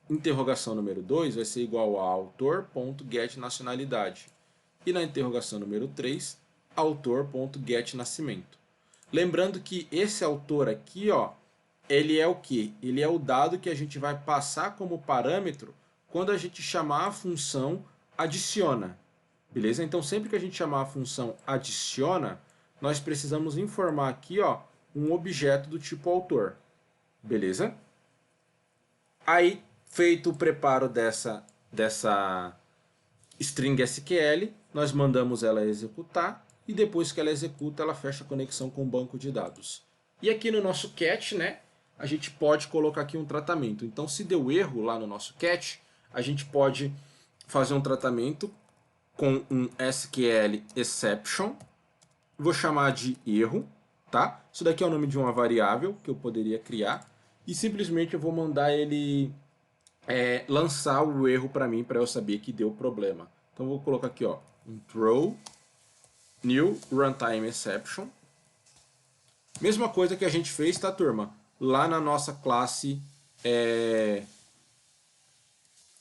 interrogação número 2 vai ser igual a autor.getNacionalidade. E na interrogação número 3, autor.getNascimento. Lembrando que esse autor aqui, ó, ele é o que? Ele é o dado que a gente vai passar como parâmetro quando a gente chamar a função adiciona. Beleza? Então sempre que a gente chamar a função adiciona, nós precisamos informar aqui, ó, um objeto do tipo autor. Beleza? Aí, feito o preparo dessa string SQL, nós mandamos ela executar e depois que ela executa, ela fecha a conexão com o banco de dados. E aqui no nosso catch, né, a gente pode colocar aqui um tratamento. Então, se deu erro lá no nosso catch, a gente pode fazer um tratamento com um SQL exception. Vou chamar de erro, tá? Isso daqui é o nome de uma variável que eu poderia criar. E simplesmente eu vou mandar ele lançar o erro para mim, para eu saber que deu problema. Então vou colocar aqui, ó, um throw new runtime exception. Mesma coisa que a gente fez, tá, turma? Lá na nossa classe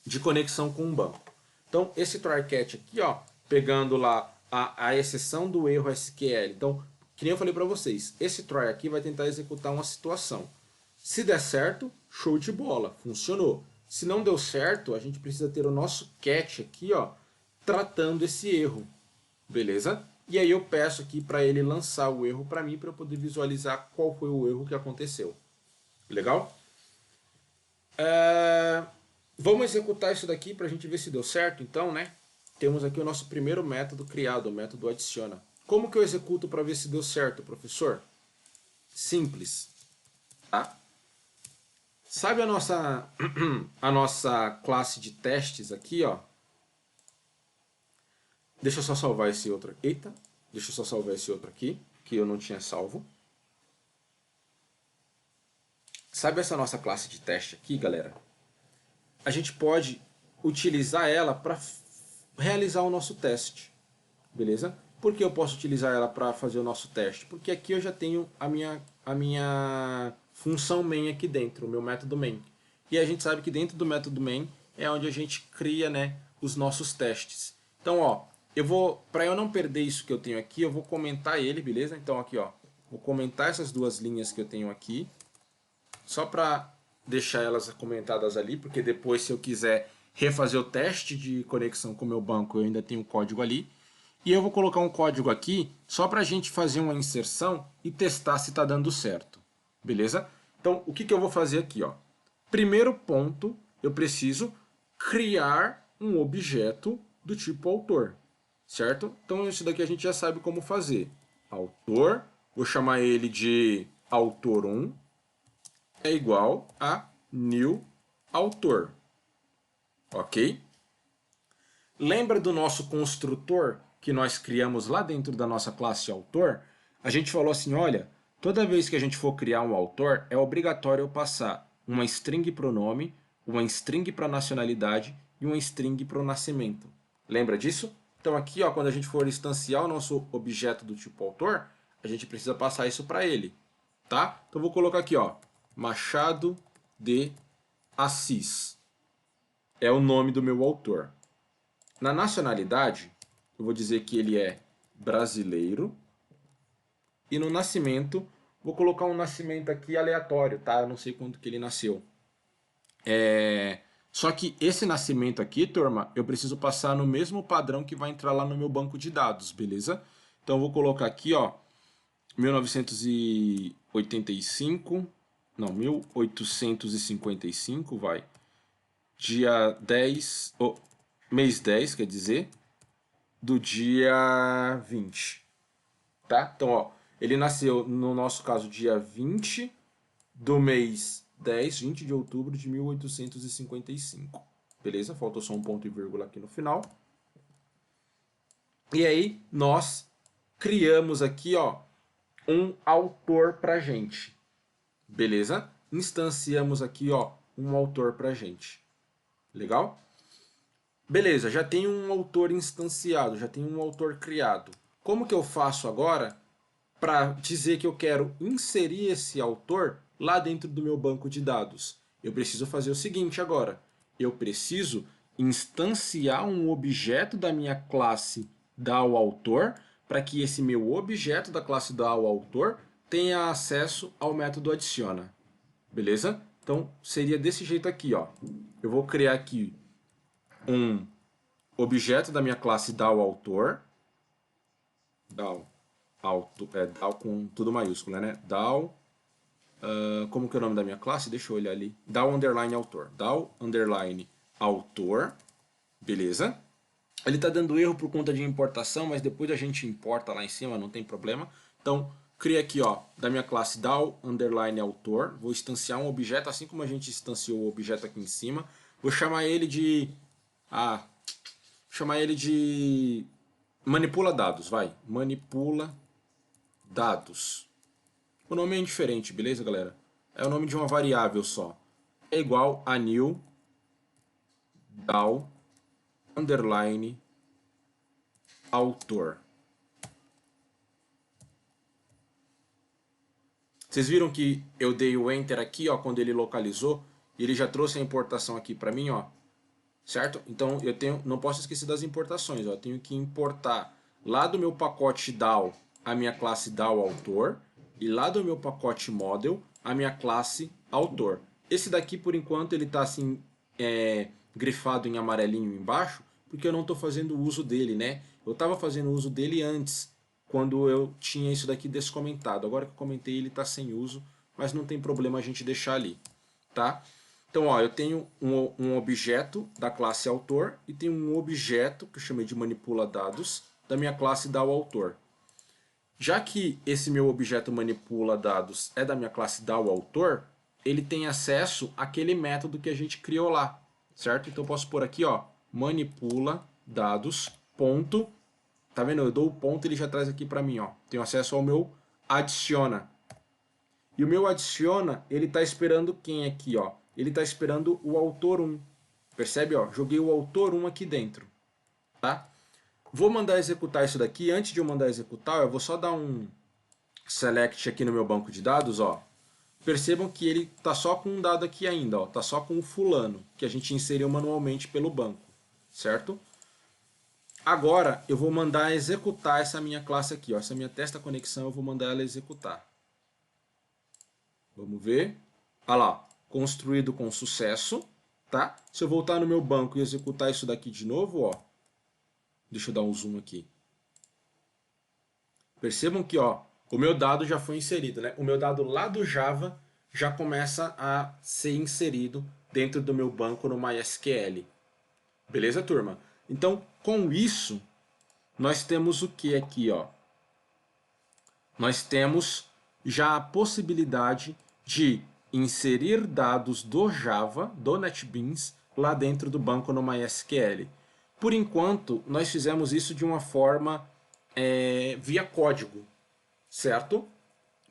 de conexão com um banco. Então esse try-catch aqui, ó, pegando lá a exceção do erro SQL. Então, que nem eu falei para vocês, esse try aqui vai tentar executar uma situação. Se der certo, show de bola, funcionou. Se não deu certo, a gente precisa ter o nosso catch aqui, ó, tratando esse erro, beleza? E aí eu peço aqui para ele lançar o erro para mim, para eu poder visualizar qual foi o erro que aconteceu. Legal? Vamos executar isso daqui para a gente ver se deu certo, então, né? Temos aqui o nosso primeiro método criado, o método adiciona. Como que eu executo para ver se deu certo, professor? Simples, tá? Sabe a nossa, a nossa classe de testes aqui, ó? Deixa eu só salvar esse outro. Eita, deixa eu só salvar esse outro aqui, que eu não tinha salvo. Sabe essa nossa classe de teste aqui, galera? A gente pode utilizar ela para realizar o nosso teste, beleza? Por que eu posso utilizar ela para fazer o nosso teste? Porque aqui eu já tenho a minha função main aqui dentro, o meu método main. E a gente sabe que dentro do método main é onde a gente cria, né, os nossos testes. Então, ó, para eu não perder isso que eu tenho aqui, eu vou comentar ele, beleza? Então aqui, ó, vou comentar essas duas linhas que eu tenho aqui, só para deixar elas comentadas ali, porque depois se eu quiser refazer o teste de conexão com o meu banco, eu ainda tenho o código ali. E eu vou colocar um código aqui só para a gente fazer uma inserção e testar se está dando certo. Beleza? Então, o que eu vou fazer aqui? Ó? Primeiro ponto, eu preciso criar um objeto do tipo autor. Certo? Então, isso daqui a gente já sabe como fazer. Autor, vou chamar ele de autor1, é igual a new autor. Ok? Lembra do nosso construtor que nós criamos lá dentro da nossa classe autor? A gente falou assim, olha, toda vez que a gente for criar um autor, é obrigatório eu passar uma string para o nome, uma string para a nacionalidade e uma string para o nascimento. Lembra disso? Então aqui, ó, quando a gente for instanciar o nosso objeto do tipo autor, a gente precisa passar isso para ele. Tá? Então vou colocar aqui, ó, Machado de Assis. É o nome do meu autor. Na nacionalidade, eu vou dizer que ele é brasileiro. E no nascimento, vou colocar um nascimento aqui aleatório, tá? Eu não sei quando que ele nasceu. Só que esse nascimento aqui, turma, eu preciso passar no mesmo padrão que vai entrar lá no meu banco de dados, beleza? Então eu vou colocar aqui, ó, 1985, não, 1855, vai. Dia 10, oh, mês 10, quer dizer, do dia 20, tá? Então, ó, ele nasceu, no nosso caso, dia 20 do mês 10, 20 de outubro de 1855. Beleza? Faltou só um ponto e vírgula aqui no final. E aí, nós criamos aqui, ó, um autor pra gente. Beleza? Instanciamos aqui, ó, um autor pra gente. Legal? Beleza, já tem um autor instanciado, já tem um autor criado. Como que eu faço agora para dizer que eu quero inserir esse autor lá dentro do meu banco de dados? Eu preciso fazer o seguinte agora. Eu preciso instanciar um objeto da minha classe DAOAutor para que esse meu objeto da classe DAOAutor tenha acesso ao método adiciona. Beleza? Então seria desse jeito aqui, ó. Eu vou criar aqui um objeto da minha classe DAOAutor. DAO com tudo maiúsculo, né? DAO, como que é o nome da minha classe? Deixa eu olhar ali. DAO underline autor. DAO underline autor. Beleza? Ele está dando erro por conta de importação, mas depois a gente importa lá em cima, não tem problema. Então, cria aqui, ó, da minha classe DAO underline autor. Vou instanciar um objeto, assim como a gente instanciou o objeto aqui em cima. Vou chamar ele de... chamar ele de manipula dados, vai. Manipula dados. O nome é indiferente, beleza, galera? É o nome de uma variável só. É igual a new DAO underline autor. Vocês viram que eu dei o enter aqui, ó, quando ele localizou, e ele já trouxe a importação aqui para mim, ó. Certo? Então eu não posso esquecer das importações, ó. Eu tenho que importar lá do meu pacote DAO a minha classe DAO autor e lá do meu pacote model a minha classe autor. Esse daqui por enquanto ele está assim grifado em amarelinho embaixo porque eu não estou fazendo uso dele, né? Eu estava fazendo uso dele antes, quando eu tinha isso daqui descomentado. Agora que eu comentei ele está sem uso, mas não tem problema a gente deixar ali, tá? Então, ó, eu tenho um objeto da classe autor e tenho um objeto que eu chamei de manipula dados da minha classe DAOAutor. Já que esse meu objeto manipula dados é da minha classe DAOAutor, ele tem acesso àquele método que a gente criou lá, certo? Então eu posso pôr aqui, ó, manipula dados, ponto, tá vendo? Eu dou o ponto e ele já traz aqui para mim, ó. Tenho acesso ao meu adiciona. E o meu adiciona, ele está esperando quem aqui, ó? Ele está esperando o autor 1. Percebe, ó? Joguei o autor 1 aqui dentro, tá? Vou mandar executar isso daqui. Antes de eu mandar executar, eu vou só dar um select aqui no meu banco de dados, ó. Percebam que ele tá só com um dado aqui ainda, ó. Tá só com o fulano, que a gente inseriu manualmente pelo banco, certo? Agora eu vou mandar executar essa minha classe aqui, ó. Essa minha testa conexão, eu vou mandar ela executar. Vamos ver. Olha lá, construído com sucesso, tá? Se eu voltar no meu banco e executar isso daqui de novo, ó. Deixa eu dar um zoom aqui. Percebam que, ó, o meu dado já foi inserido, né? O meu dado lá do Java já começa a ser inserido dentro do meu banco no MySQL. Beleza, turma? Então, com isso, nós temos o que aqui, ó? Nós temos já a possibilidade de inserir dados do Java, do NetBeans, lá dentro do banco no MySQL. Por enquanto, nós fizemos isso de uma forma via código, certo?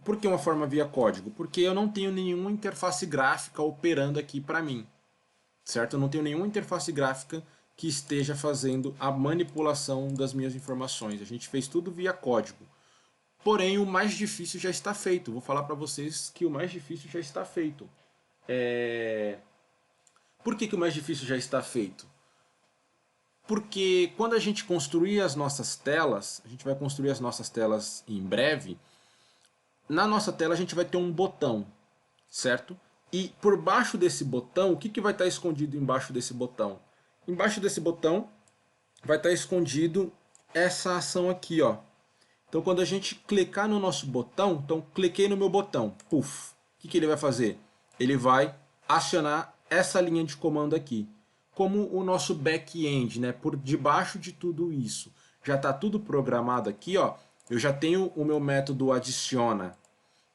Por que uma forma via código? Porque eu não tenho nenhuma interface gráfica operando aqui para mim, certo? Eu não tenho nenhuma interface gráfica que esteja fazendo a manipulação das minhas informações. A gente fez tudo via código. Porém, o mais difícil já está feito. Vou falar para vocês que o mais difícil já está feito. Por que o mais difícil já está feito? Porque quando a gente construir as nossas telas, a gente vai construir as nossas telas em breve, na nossa tela a gente vai ter um botão, certo? E por baixo desse botão, o que vai estar escondido embaixo desse botão? Embaixo desse botão vai estar escondido essa ação aqui, ó. Então quando a gente clicar no nosso botão, então cliquei no meu botão, puff, o que ele vai fazer? Ele vai acionar essa linha de comando aqui. Como o nosso back-end, né? Por debaixo de tudo isso, já está tudo programado aqui, ó. Eu já tenho o meu método adiciona,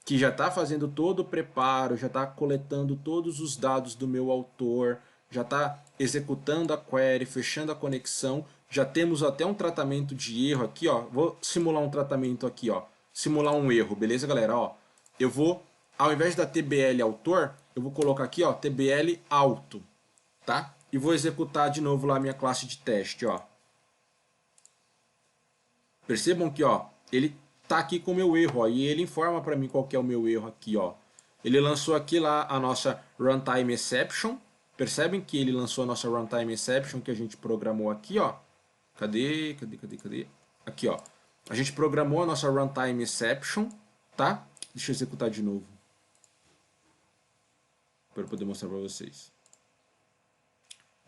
que já está fazendo todo o preparo, já está coletando todos os dados do meu autor, já está executando a query, fechando a conexão. Já temos até um tratamento de erro aqui, ó. Vou simular um tratamento aqui, ó. Simular um erro, beleza, galera? Ó, eu vou, ao invés da TBL autor, eu vou colocar aqui, ó, TBL auto, tá? E vou executar de novo lá a minha classe de teste, ó. Percebam que, ó, ele tá aqui com o meu erro, ó, e ele informa para mim qual que é o meu erro aqui, ó. Ele lançou aqui lá a nossa runtime exception. Percebem que ele lançou a nossa runtime exception que a gente programou aqui, ó. Cadê? Aqui, ó. A gente programou a nossa runtime exception, tá? Deixa eu executar de novo, para poder mostrar para vocês.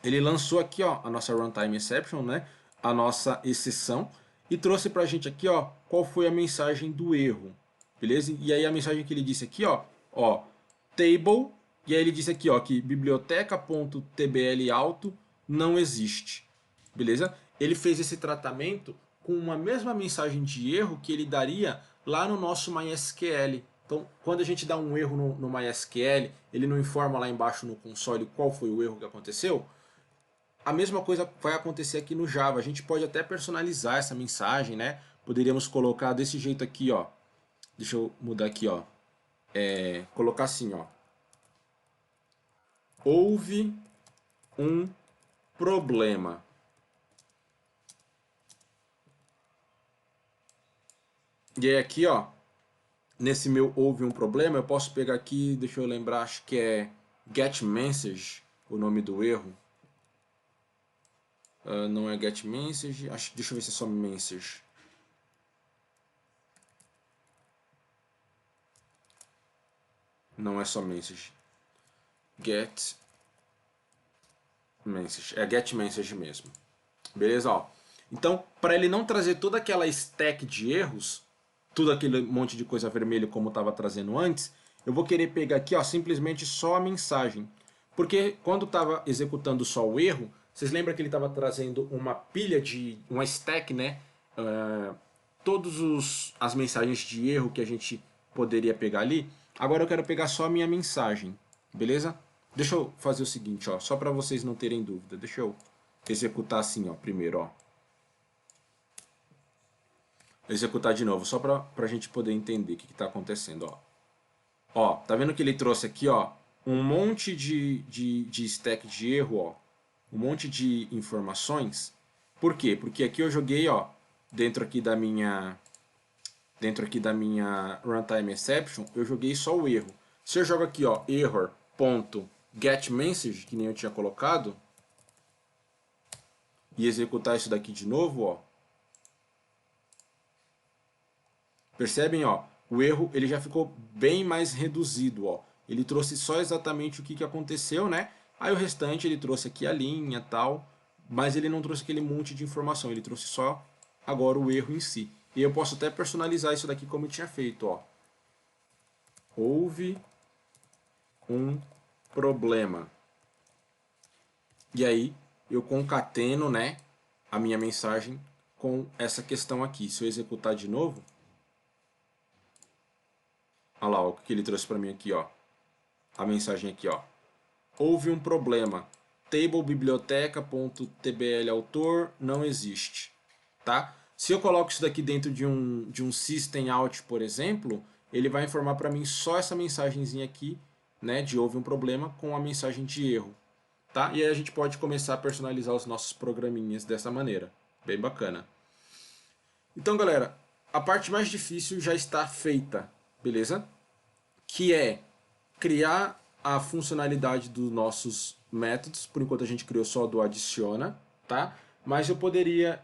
Ele lançou aqui, ó, a nossa runtime exception, né? A nossa exceção, e trouxe pra gente aqui, ó, qual foi a mensagem do erro, beleza? E aí a mensagem que ele disse aqui, ó, table, e aí ele disse aqui, ó, que biblioteca.tblauto não existe, beleza? Ele fez esse tratamento com uma mesma mensagem de erro que ele daria lá no nosso MySQL. Então, quando a gente dá um erro no MySQL, ele não informa lá embaixo no console qual foi o erro que aconteceu. A mesma coisa vai acontecer aqui no Java. A gente pode até personalizar essa mensagem, né? Poderíamos colocar desse jeito aqui, ó. Deixa eu mudar aqui, ó. Colocar assim, ó. Houve um problema. E aí aqui, ó, nesse meu houve um problema, eu posso pegar aqui, deixa eu lembrar, acho que é get message, o nome do erro. Não é get message, deixa eu ver se é só message. Não é só message. Get message. É get message mesmo. Beleza? Ó. Então, para ele não trazer toda aquela stack de erros, tudo aquele monte de coisa vermelha como estava trazendo antes, eu vou querer pegar aqui, ó, simplesmente só a mensagem. Porque quando estava executando só o erro, vocês lembram que ele estava trazendo uma pilha de uma stack, né? Todas as mensagens de erro que a gente poderia pegar ali. Agora eu quero pegar só a minha mensagem, beleza? Deixa eu fazer o seguinte, ó, só para vocês não terem dúvida. Deixa eu executar assim, ó, primeiro, ó. Executar de novo, só para a gente poder entender o que está acontecendo, ó. Ó, tá vendo que ele trouxe aqui, ó, um monte de stack de erro, ó, um monte de informações. Por quê? Porque aqui eu joguei, ó, dentro aqui da minha runtime exception, eu joguei só o erro. Se eu jogo aqui, ó, error.getMessage, que nem eu tinha colocado, e executar isso daqui de novo, ó, percebem, ó, o erro ele já ficou bem mais reduzido, ó. Ele trouxe só exatamente o que aconteceu, né? Aí o restante ele trouxe aqui a linha, tal, mas ele não trouxe aquele monte de informação, ele trouxe só agora o erro em si. E eu posso até personalizar isso daqui como eu tinha feito, ó. Houve um problema. E aí eu concateno, né, a minha mensagem com essa questão aqui. Se eu executar de novo, olha lá, ó, o que ele trouxe para mim aqui, ó. A mensagem aqui, ó. Houve um problema. Table biblioteca.tbl autor não existe, tá? Se eu coloco isso daqui dentro de um system out, por exemplo, ele vai informar para mim só essa mensagenzinha aqui, né, de houve um problema com a mensagem de erro, tá? E aí a gente pode começar a personalizar os nossos programinhas dessa maneira. Bem bacana. Então, galera, a parte mais difícil já está feita, beleza? Que é criar a funcionalidade dos nossos métodos. Por enquanto a gente criou só do adiciona, tá? Mas eu poderia,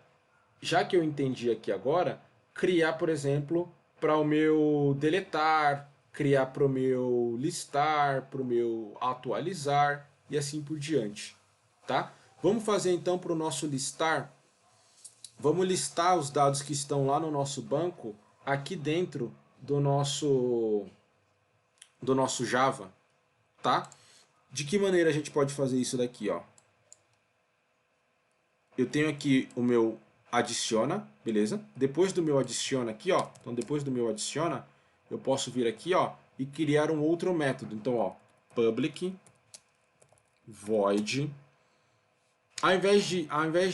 já que eu entendi aqui agora, criar, por exemplo, para o meu deletar, criar para o meu listar, para o meu atualizar e assim por diante, tá? Vamos fazer então para o nosso listar. Vamos listar os dados que estão lá no nosso banco aqui dentro do nosso Java, tá? De que maneira a gente pode fazer isso daqui, ó? Eu tenho aqui o meu adiciona, beleza? Depois do meu adiciona aqui, ó, então depois do meu adiciona, eu posso vir aqui, ó, e criar um outro método. Então, ó, public void, ao invés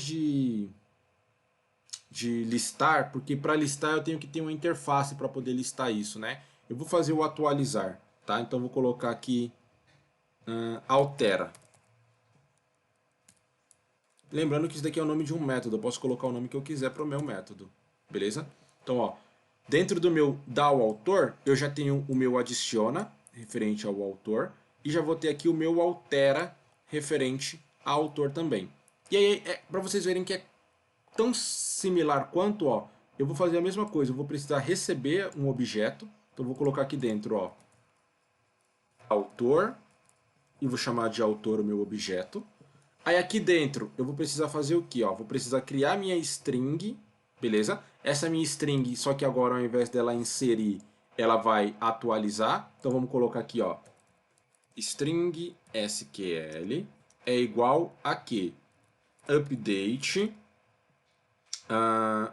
de listar, porque para listar eu tenho que ter uma interface para poder listar isso, né? Eu vou fazer o atualizar, tá? Então vou colocar aqui altera. Lembrando que isso daqui é o nome de um método, eu posso colocar o nome que eu quiser para o meu método, beleza? Então, ó, dentro do meu dá ao autor, eu já tenho o meu adiciona, referente ao autor, e já vou ter aqui o meu altera, referente ao autor também. E aí, para vocês verem que é tão similar quanto, ó, eu vou fazer a mesma coisa, eu vou precisar receber um objeto, então eu vou colocar aqui dentro, ó, autor, e vou chamar de autor o meu objeto. Aí aqui dentro eu vou precisar fazer o que? Vou precisar criar minha string, beleza? Essa minha string, só que agora ao invés dela inserir, ela vai atualizar. Então vamos colocar aqui, ó, string SQL é igual a que? Update,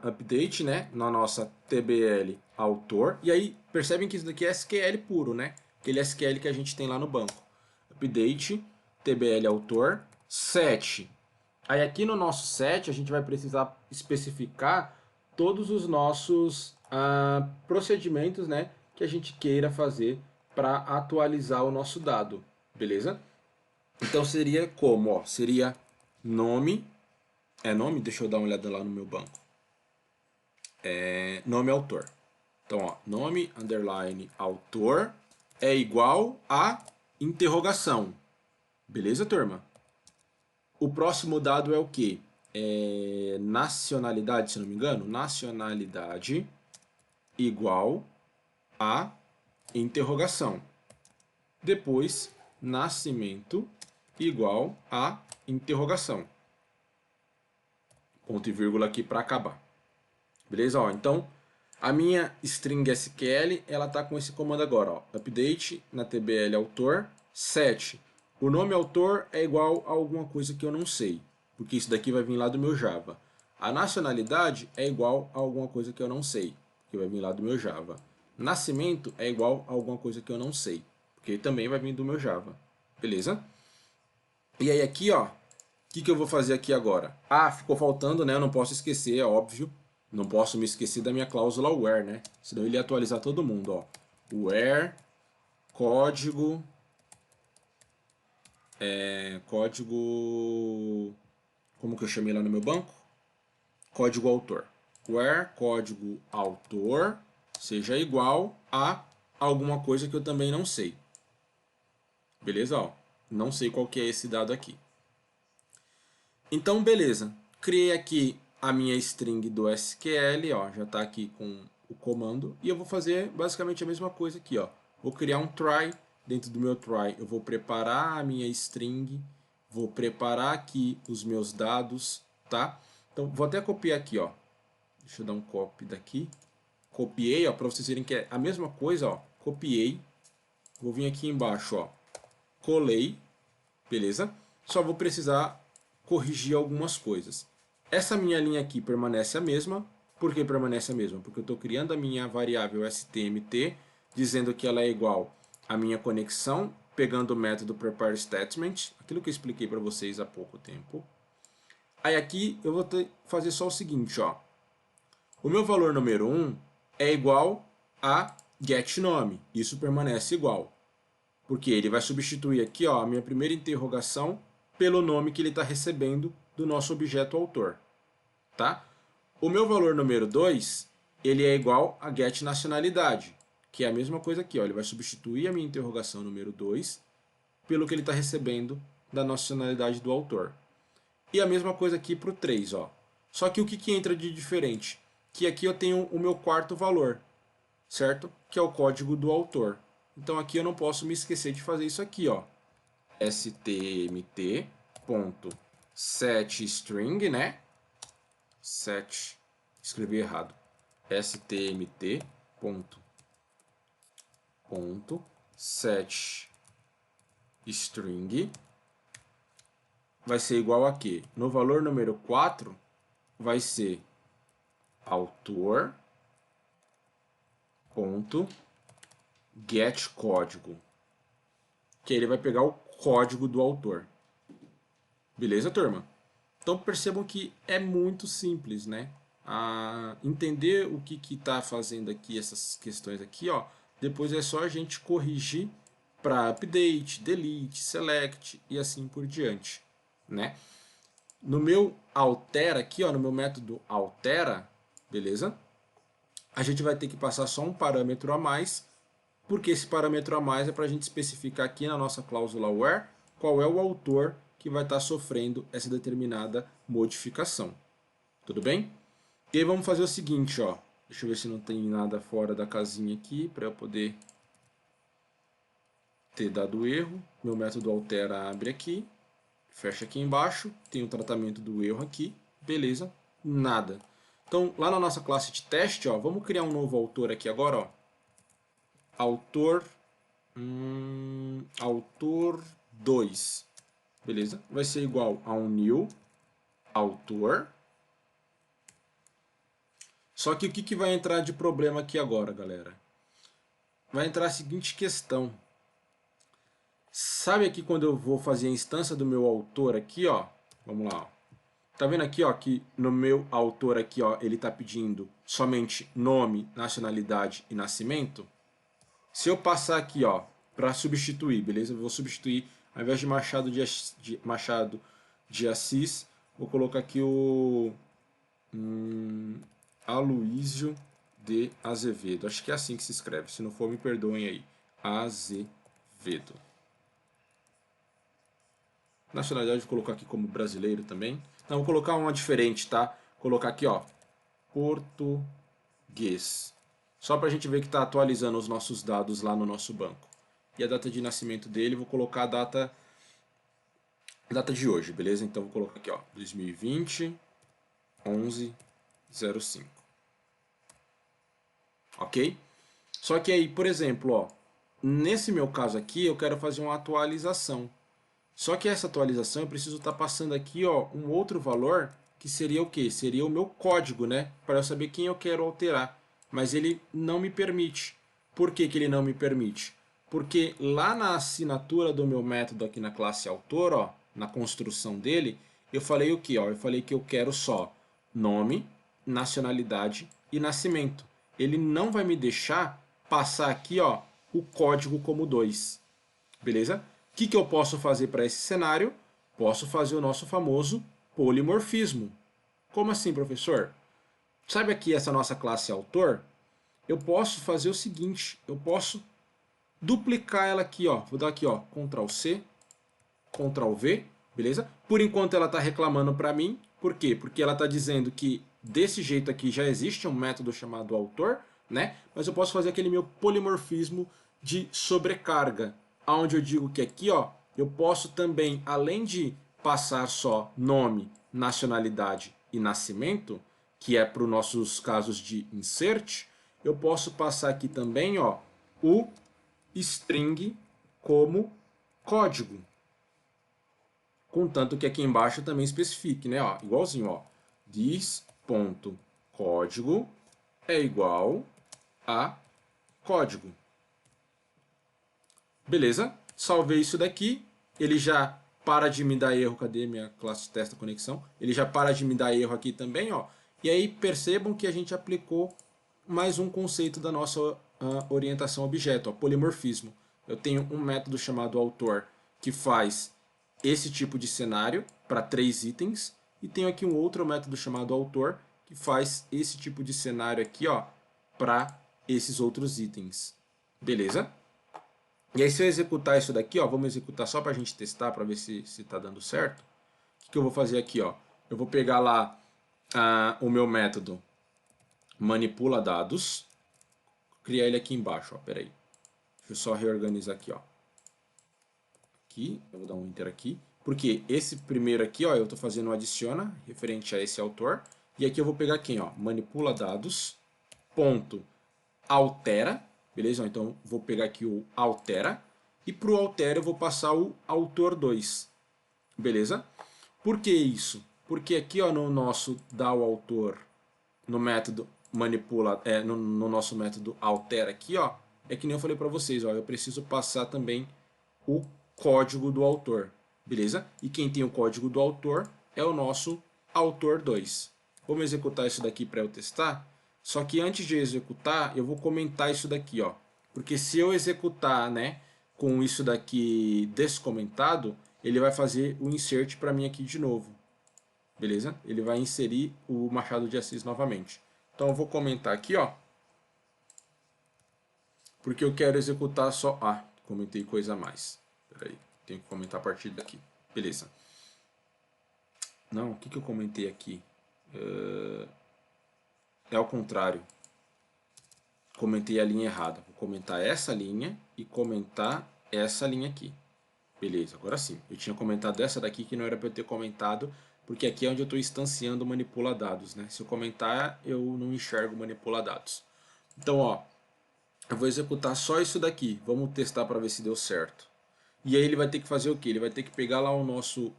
update, né, na nossa TBL autor. E aí percebem que isso daqui é SQL puro, né? Aquele SQL que a gente tem lá no banco. Update, TBL autor, set. Aí aqui no nosso set a gente vai precisar especificar todos os nossos procedimentos, né, que a gente queira fazer para atualizar o nosso dado, beleza? Então seria como, ó, seria nome, nome, deixa eu dar uma olhada lá no meu banco, nome autor. Então, ó, nome underline autor é igual a interrogação, beleza, turma? O próximo dado é o que? Nacionalidade, se não me engano. Nacionalidade igual a interrogação. Depois, nascimento igual a interrogação. Ponto e vírgula aqui para acabar. Beleza? Ó, então, a minha string SQL, ela está com esse comando agora. Ó, update na TBL autor, set. O nome autor é igual a alguma coisa que eu não sei, porque isso daqui vai vir lá do meu Java. A nacionalidade é igual a alguma coisa que eu não sei, que vai vir lá do meu Java. Nascimento é igual a alguma coisa que eu não sei, porque também vai vir do meu Java, beleza? E aí aqui, ó, o que eu vou fazer aqui agora? Ah, ficou faltando, né? Eu não posso esquecer, é óbvio. Não posso me esquecer da minha cláusula where, né? Senão ele ia atualizar todo mundo, ó. Where, código, código, como que eu chamei lá no meu banco? Código autor. Where código autor seja igual a alguma coisa que eu também não sei. Beleza? Ó, não sei qual que é esse dado aqui. Então, beleza. Criei aqui a minha string do SQL, ó, já está aqui com o comando. E eu vou fazer basicamente a mesma coisa aqui, ó. Vou criar um try. Dentro do meu try eu vou preparar a minha string, vou preparar aqui os meus dados, tá? Então, vou até copiar aqui, ó. Deixa eu dar um copy daqui. Copiei, ó, para vocês verem que é a mesma coisa, ó. Copiei. Vou vir aqui embaixo, ó. Colei, beleza? Só vou precisar corrigir algumas coisas. Essa minha linha aqui permanece a mesma. Por que permanece a mesma? Porque eu estou criando a minha variável stmt, dizendo que ela é igual à minha conexão, pegando o método prepareStatement, aquilo que eu expliquei para vocês há pouco tempo. Aí aqui eu vou fazer só o seguinte, ó. O meu valor número 1 é igual a getNome. Isso permanece igual. Porque ele vai substituir aqui, ó, a minha primeira interrogação pelo nome que ele está recebendo do nosso objeto autor. Tá? O meu valor número 2, ele é igual a getNacionalidade, que é a mesma coisa aqui. Ó, ele vai substituir a minha interrogação número 2 pelo que ele está recebendo da nacionalidade do autor. E a mesma coisa aqui para o 3. Ó. Só que o que entra de diferente? Que aqui eu tenho o meu quarto valor, certo? Que é o código do autor. Então aqui eu não posso me esquecer de fazer isso aqui, ó. stmt.setString, né? Set, escrevi errado. stmt.setString vai ser igual a quê? No valor número 4 vai ser autor get código, que ele vai pegar o código do autor. Beleza, turma? Então percebam que é muito simples, né? Entender o que está fazendo aqui essas questões aqui, ó. Depois é só a gente corrigir para update, delete, select e assim por diante, né? No meu altera aqui, ó, no meu método altera, beleza? A gente vai ter que passar só um parâmetro a mais, porque esse parâmetro a mais é para a gente especificar aqui na nossa cláusula where qual é o autor que vai estar sofrendo essa determinada modificação. Tudo bem? E aí vamos fazer o seguinte, ó. Deixa eu ver se não tem nada fora da casinha aqui para eu poder ter dado erro. Meu método altera abre aqui, fecha aqui embaixo, tem o tratamento do erro aqui, beleza? Nada. Então, lá na nossa classe de teste, ó, vamos criar um novo autor aqui agora, ó. Autor 2, beleza? Vai ser igual a um new autor. Só que o que vai entrar de problema aqui agora, galera? Vai entrar a seguinte questão. Sabe aqui quando eu vou fazer a instância do meu autor aqui, ó? Vamos lá, ó. Tá vendo aqui, ó, que no meu autor aqui, ó, ele tá pedindo somente nome, nacionalidade e nascimento? Se eu passar aqui, ó, para substituir, beleza? Eu vou substituir, ao invés de Machado de Assis, vou colocar aqui o Aloísio de Azevedo. Acho que é assim que se escreve. Se não for, me perdoem aí. Azevedo. Nacionalidade vou colocar aqui como brasileiro também. Não, vou colocar uma diferente, tá? Vou colocar aqui, ó, português. Só para a gente ver que está atualizando os nossos dados lá no nosso banco. E a data de nascimento dele, vou colocar a data de hoje, beleza? Então vou colocar aqui, ó, 2020, 11/05. Ok? Só que aí, por exemplo, ó, nesse meu caso aqui, eu quero fazer uma atualização. Só que essa atualização eu preciso estar passando aqui, ó, um outro valor que seria o quê? Seria o meu código, né? Para eu saber quem eu quero alterar. Mas ele não me permite. Por que que ele não me permite? Porque lá na assinatura do meu método aqui na classe autor, ó, na construção dele, eu falei o que? Eu falei que eu quero só nome, nacionalidade e nascimento. Ele não vai me deixar passar aqui, ó, o código como 2. Beleza? O que eu posso fazer para esse cenário? Posso fazer o nosso famoso polimorfismo. Como assim, professor? Sabe aqui essa nossa classe autor? Eu posso fazer o seguinte, eu posso duplicar ela aqui, ó. Vou dar aqui, ó, Ctrl C, Ctrl V, beleza? Por enquanto ela está reclamando para mim. Por quê? Porque ela está dizendo que desse jeito aqui já existe um método chamado autor, né? Mas eu posso fazer aquele meu polimorfismo de sobrecarga, onde eu digo que aqui, ó, eu posso também, além de passar só nome, nacionalidade e nascimento, que é para os nossos casos de insert, eu posso passar aqui também, ó, o string como código. Contanto que aqui embaixo também especifique, né? Ó, igualzinho, ó. This.código é igual a código. Beleza? Salvei isso daqui. Ele já para de me dar erro. Cadê minha classe testa conexão? Ele já para de me dar erro aqui também, ó. E aí percebam que a gente aplicou mais um conceito da nossa orientação objeto, ó, polimorfismo. Eu tenho um método chamado autor que faz esse tipo de cenário para 3 itens e tenho aqui um outro método chamado autor que faz esse tipo de cenário aqui, ó, para esses outros itens. Beleza? E aí se eu executar isso daqui, ó, vamos executar só para a gente testar para ver se está dando certo. O que eu vou fazer aqui, ó? Eu vou pegar lá o meu método manipula dados, criar ele aqui embaixo, ó, peraí. Deixa eu só reorganizar aqui, ó. Aqui, eu vou dar um enter aqui, porque esse primeiro aqui, ó, eu estou fazendo um adiciona referente a esse autor, e aqui eu vou pegar quem, ó, manipula dados, ponto, altera, beleza? Então vou pegar aqui o altera, e para o altera eu vou passar o autor 2, beleza? Por que isso? Porque aqui, ó, no nosso dá o autor, no método manipula, no nosso método altera aqui, ó, é que nem eu falei para vocês, ó, eu preciso passar também o código do autor, beleza? E quem tem o código do autor é o nosso autor 2. Vamos executar isso daqui para eu testar? Só que antes de executar, eu vou comentar isso daqui, ó. Porque se eu executar, né, com isso daqui descomentado, ele vai fazer o insert para mim aqui de novo. Beleza? Ele vai inserir o Machado de Assis novamente. Então eu vou comentar aqui, ó. Porque eu quero executar só... Ah, comentei coisa a mais. Peraí, tenho que comentar a partir daqui. Beleza. Não, o que eu comentei aqui? É ao contrário. Comentei a linha errada. Vou comentar essa linha e comentar essa linha aqui. Beleza, agora sim. Eu tinha comentado essa daqui que não era para eu ter comentado, porque aqui é onde eu estou instanciando manipula dados, né? Se eu comentar, eu não enxergo manipula dados. Então, ó, eu vou executar só isso daqui. Vamos testar para ver se deu certo. E aí ele vai ter que fazer o quê? Ele vai ter que pegar lá o nosso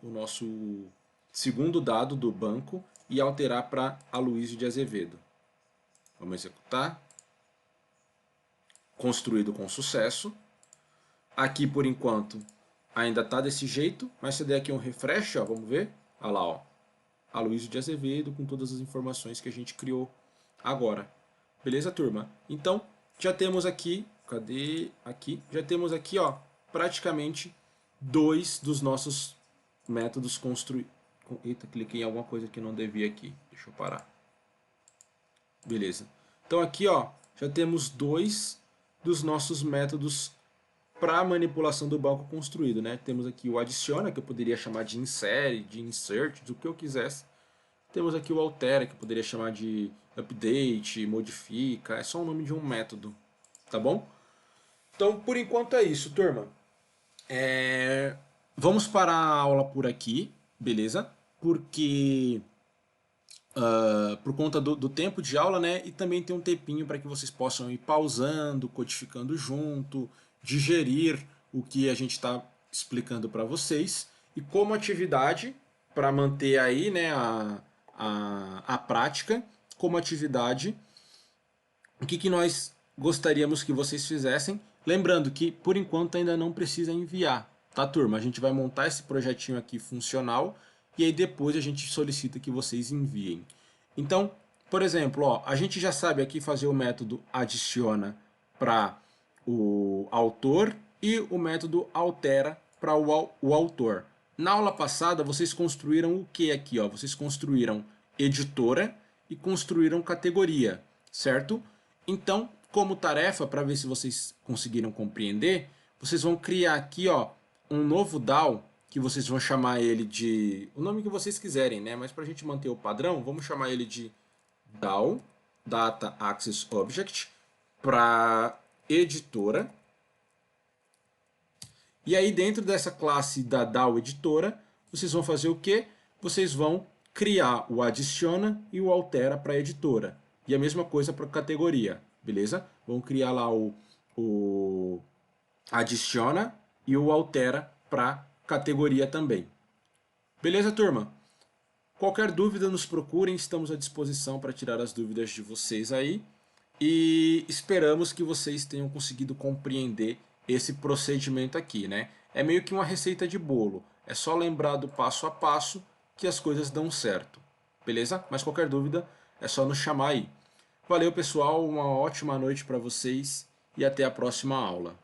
segundo dado do banco e alterar para Aloysio de Azevedo. Vamos executar. Construído com sucesso. Aqui, por enquanto, ainda está desse jeito, mas se eu der aqui um refresh, ó, vamos ver. Olha lá, ó, Aloysio de Azevedo com todas as informações que a gente criou agora. Beleza, turma? Então, já temos aqui, cadê? Aqui, já temos aqui, ó, praticamente 2 dos nossos métodos construídos. Eita, cliquei em alguma coisa que não devia aqui. Deixa eu parar. Beleza. Então aqui, ó, já temos 2 dos nossos métodos para manipulação do banco construído, né? Temos aqui o adiciona, que eu poderia chamar de insere, de insert, do que eu quisesse. Temos aqui o altera, que eu poderia chamar de update, modifica, é só o nome de um método, tá bom? Então, por enquanto é isso, turma. Vamos parar a aula por aqui, beleza? Porque por conta do tempo de aula, né? E também tem um tempinho para que vocês possam ir pausando, codificando junto, digerir o que a gente está explicando para vocês. E como atividade, para manter aí, né, a prática, como atividade, o que nós gostaríamos que vocês fizessem. Lembrando que, por enquanto, ainda não precisa enviar, tá, turma? A gente vai montar esse projetinho aqui funcional e aí depois a gente solicita que vocês enviem. Então, por exemplo, ó, a gente já sabe aqui fazer o método adiciona para o autor e o método altera para o autor. Na aula passada, vocês construíram o que aqui? Ó? Vocês construíram editora e construíram categoria, certo? Então, como tarefa, para ver se vocês conseguiram compreender, vocês vão criar aqui, ó, um novo DAO, que vocês vão chamar ele de... o nome que vocês quiserem, né? Mas para a gente manter o padrão, vamos chamar ele de DAO, Data Access Object, para editora. E aí dentro dessa classe da DAO editora, vocês vão fazer o quê? Vocês vão criar o adiciona e o altera para editora. E a mesma coisa para categoria, beleza? Vão criar lá o adiciona e o altera para categoria também. Beleza, turma? Qualquer dúvida, nos procurem, estamos à disposição para tirar as dúvidas de vocês aí. E esperamos que vocês tenham conseguido compreender esse procedimento aqui, né? É meio que uma receita de bolo. É só lembrar do passo a passo que as coisas dão certo. Beleza? Mas qualquer dúvida é só nos chamar aí. Valeu, pessoal, uma ótima noite para vocês e até a próxima aula.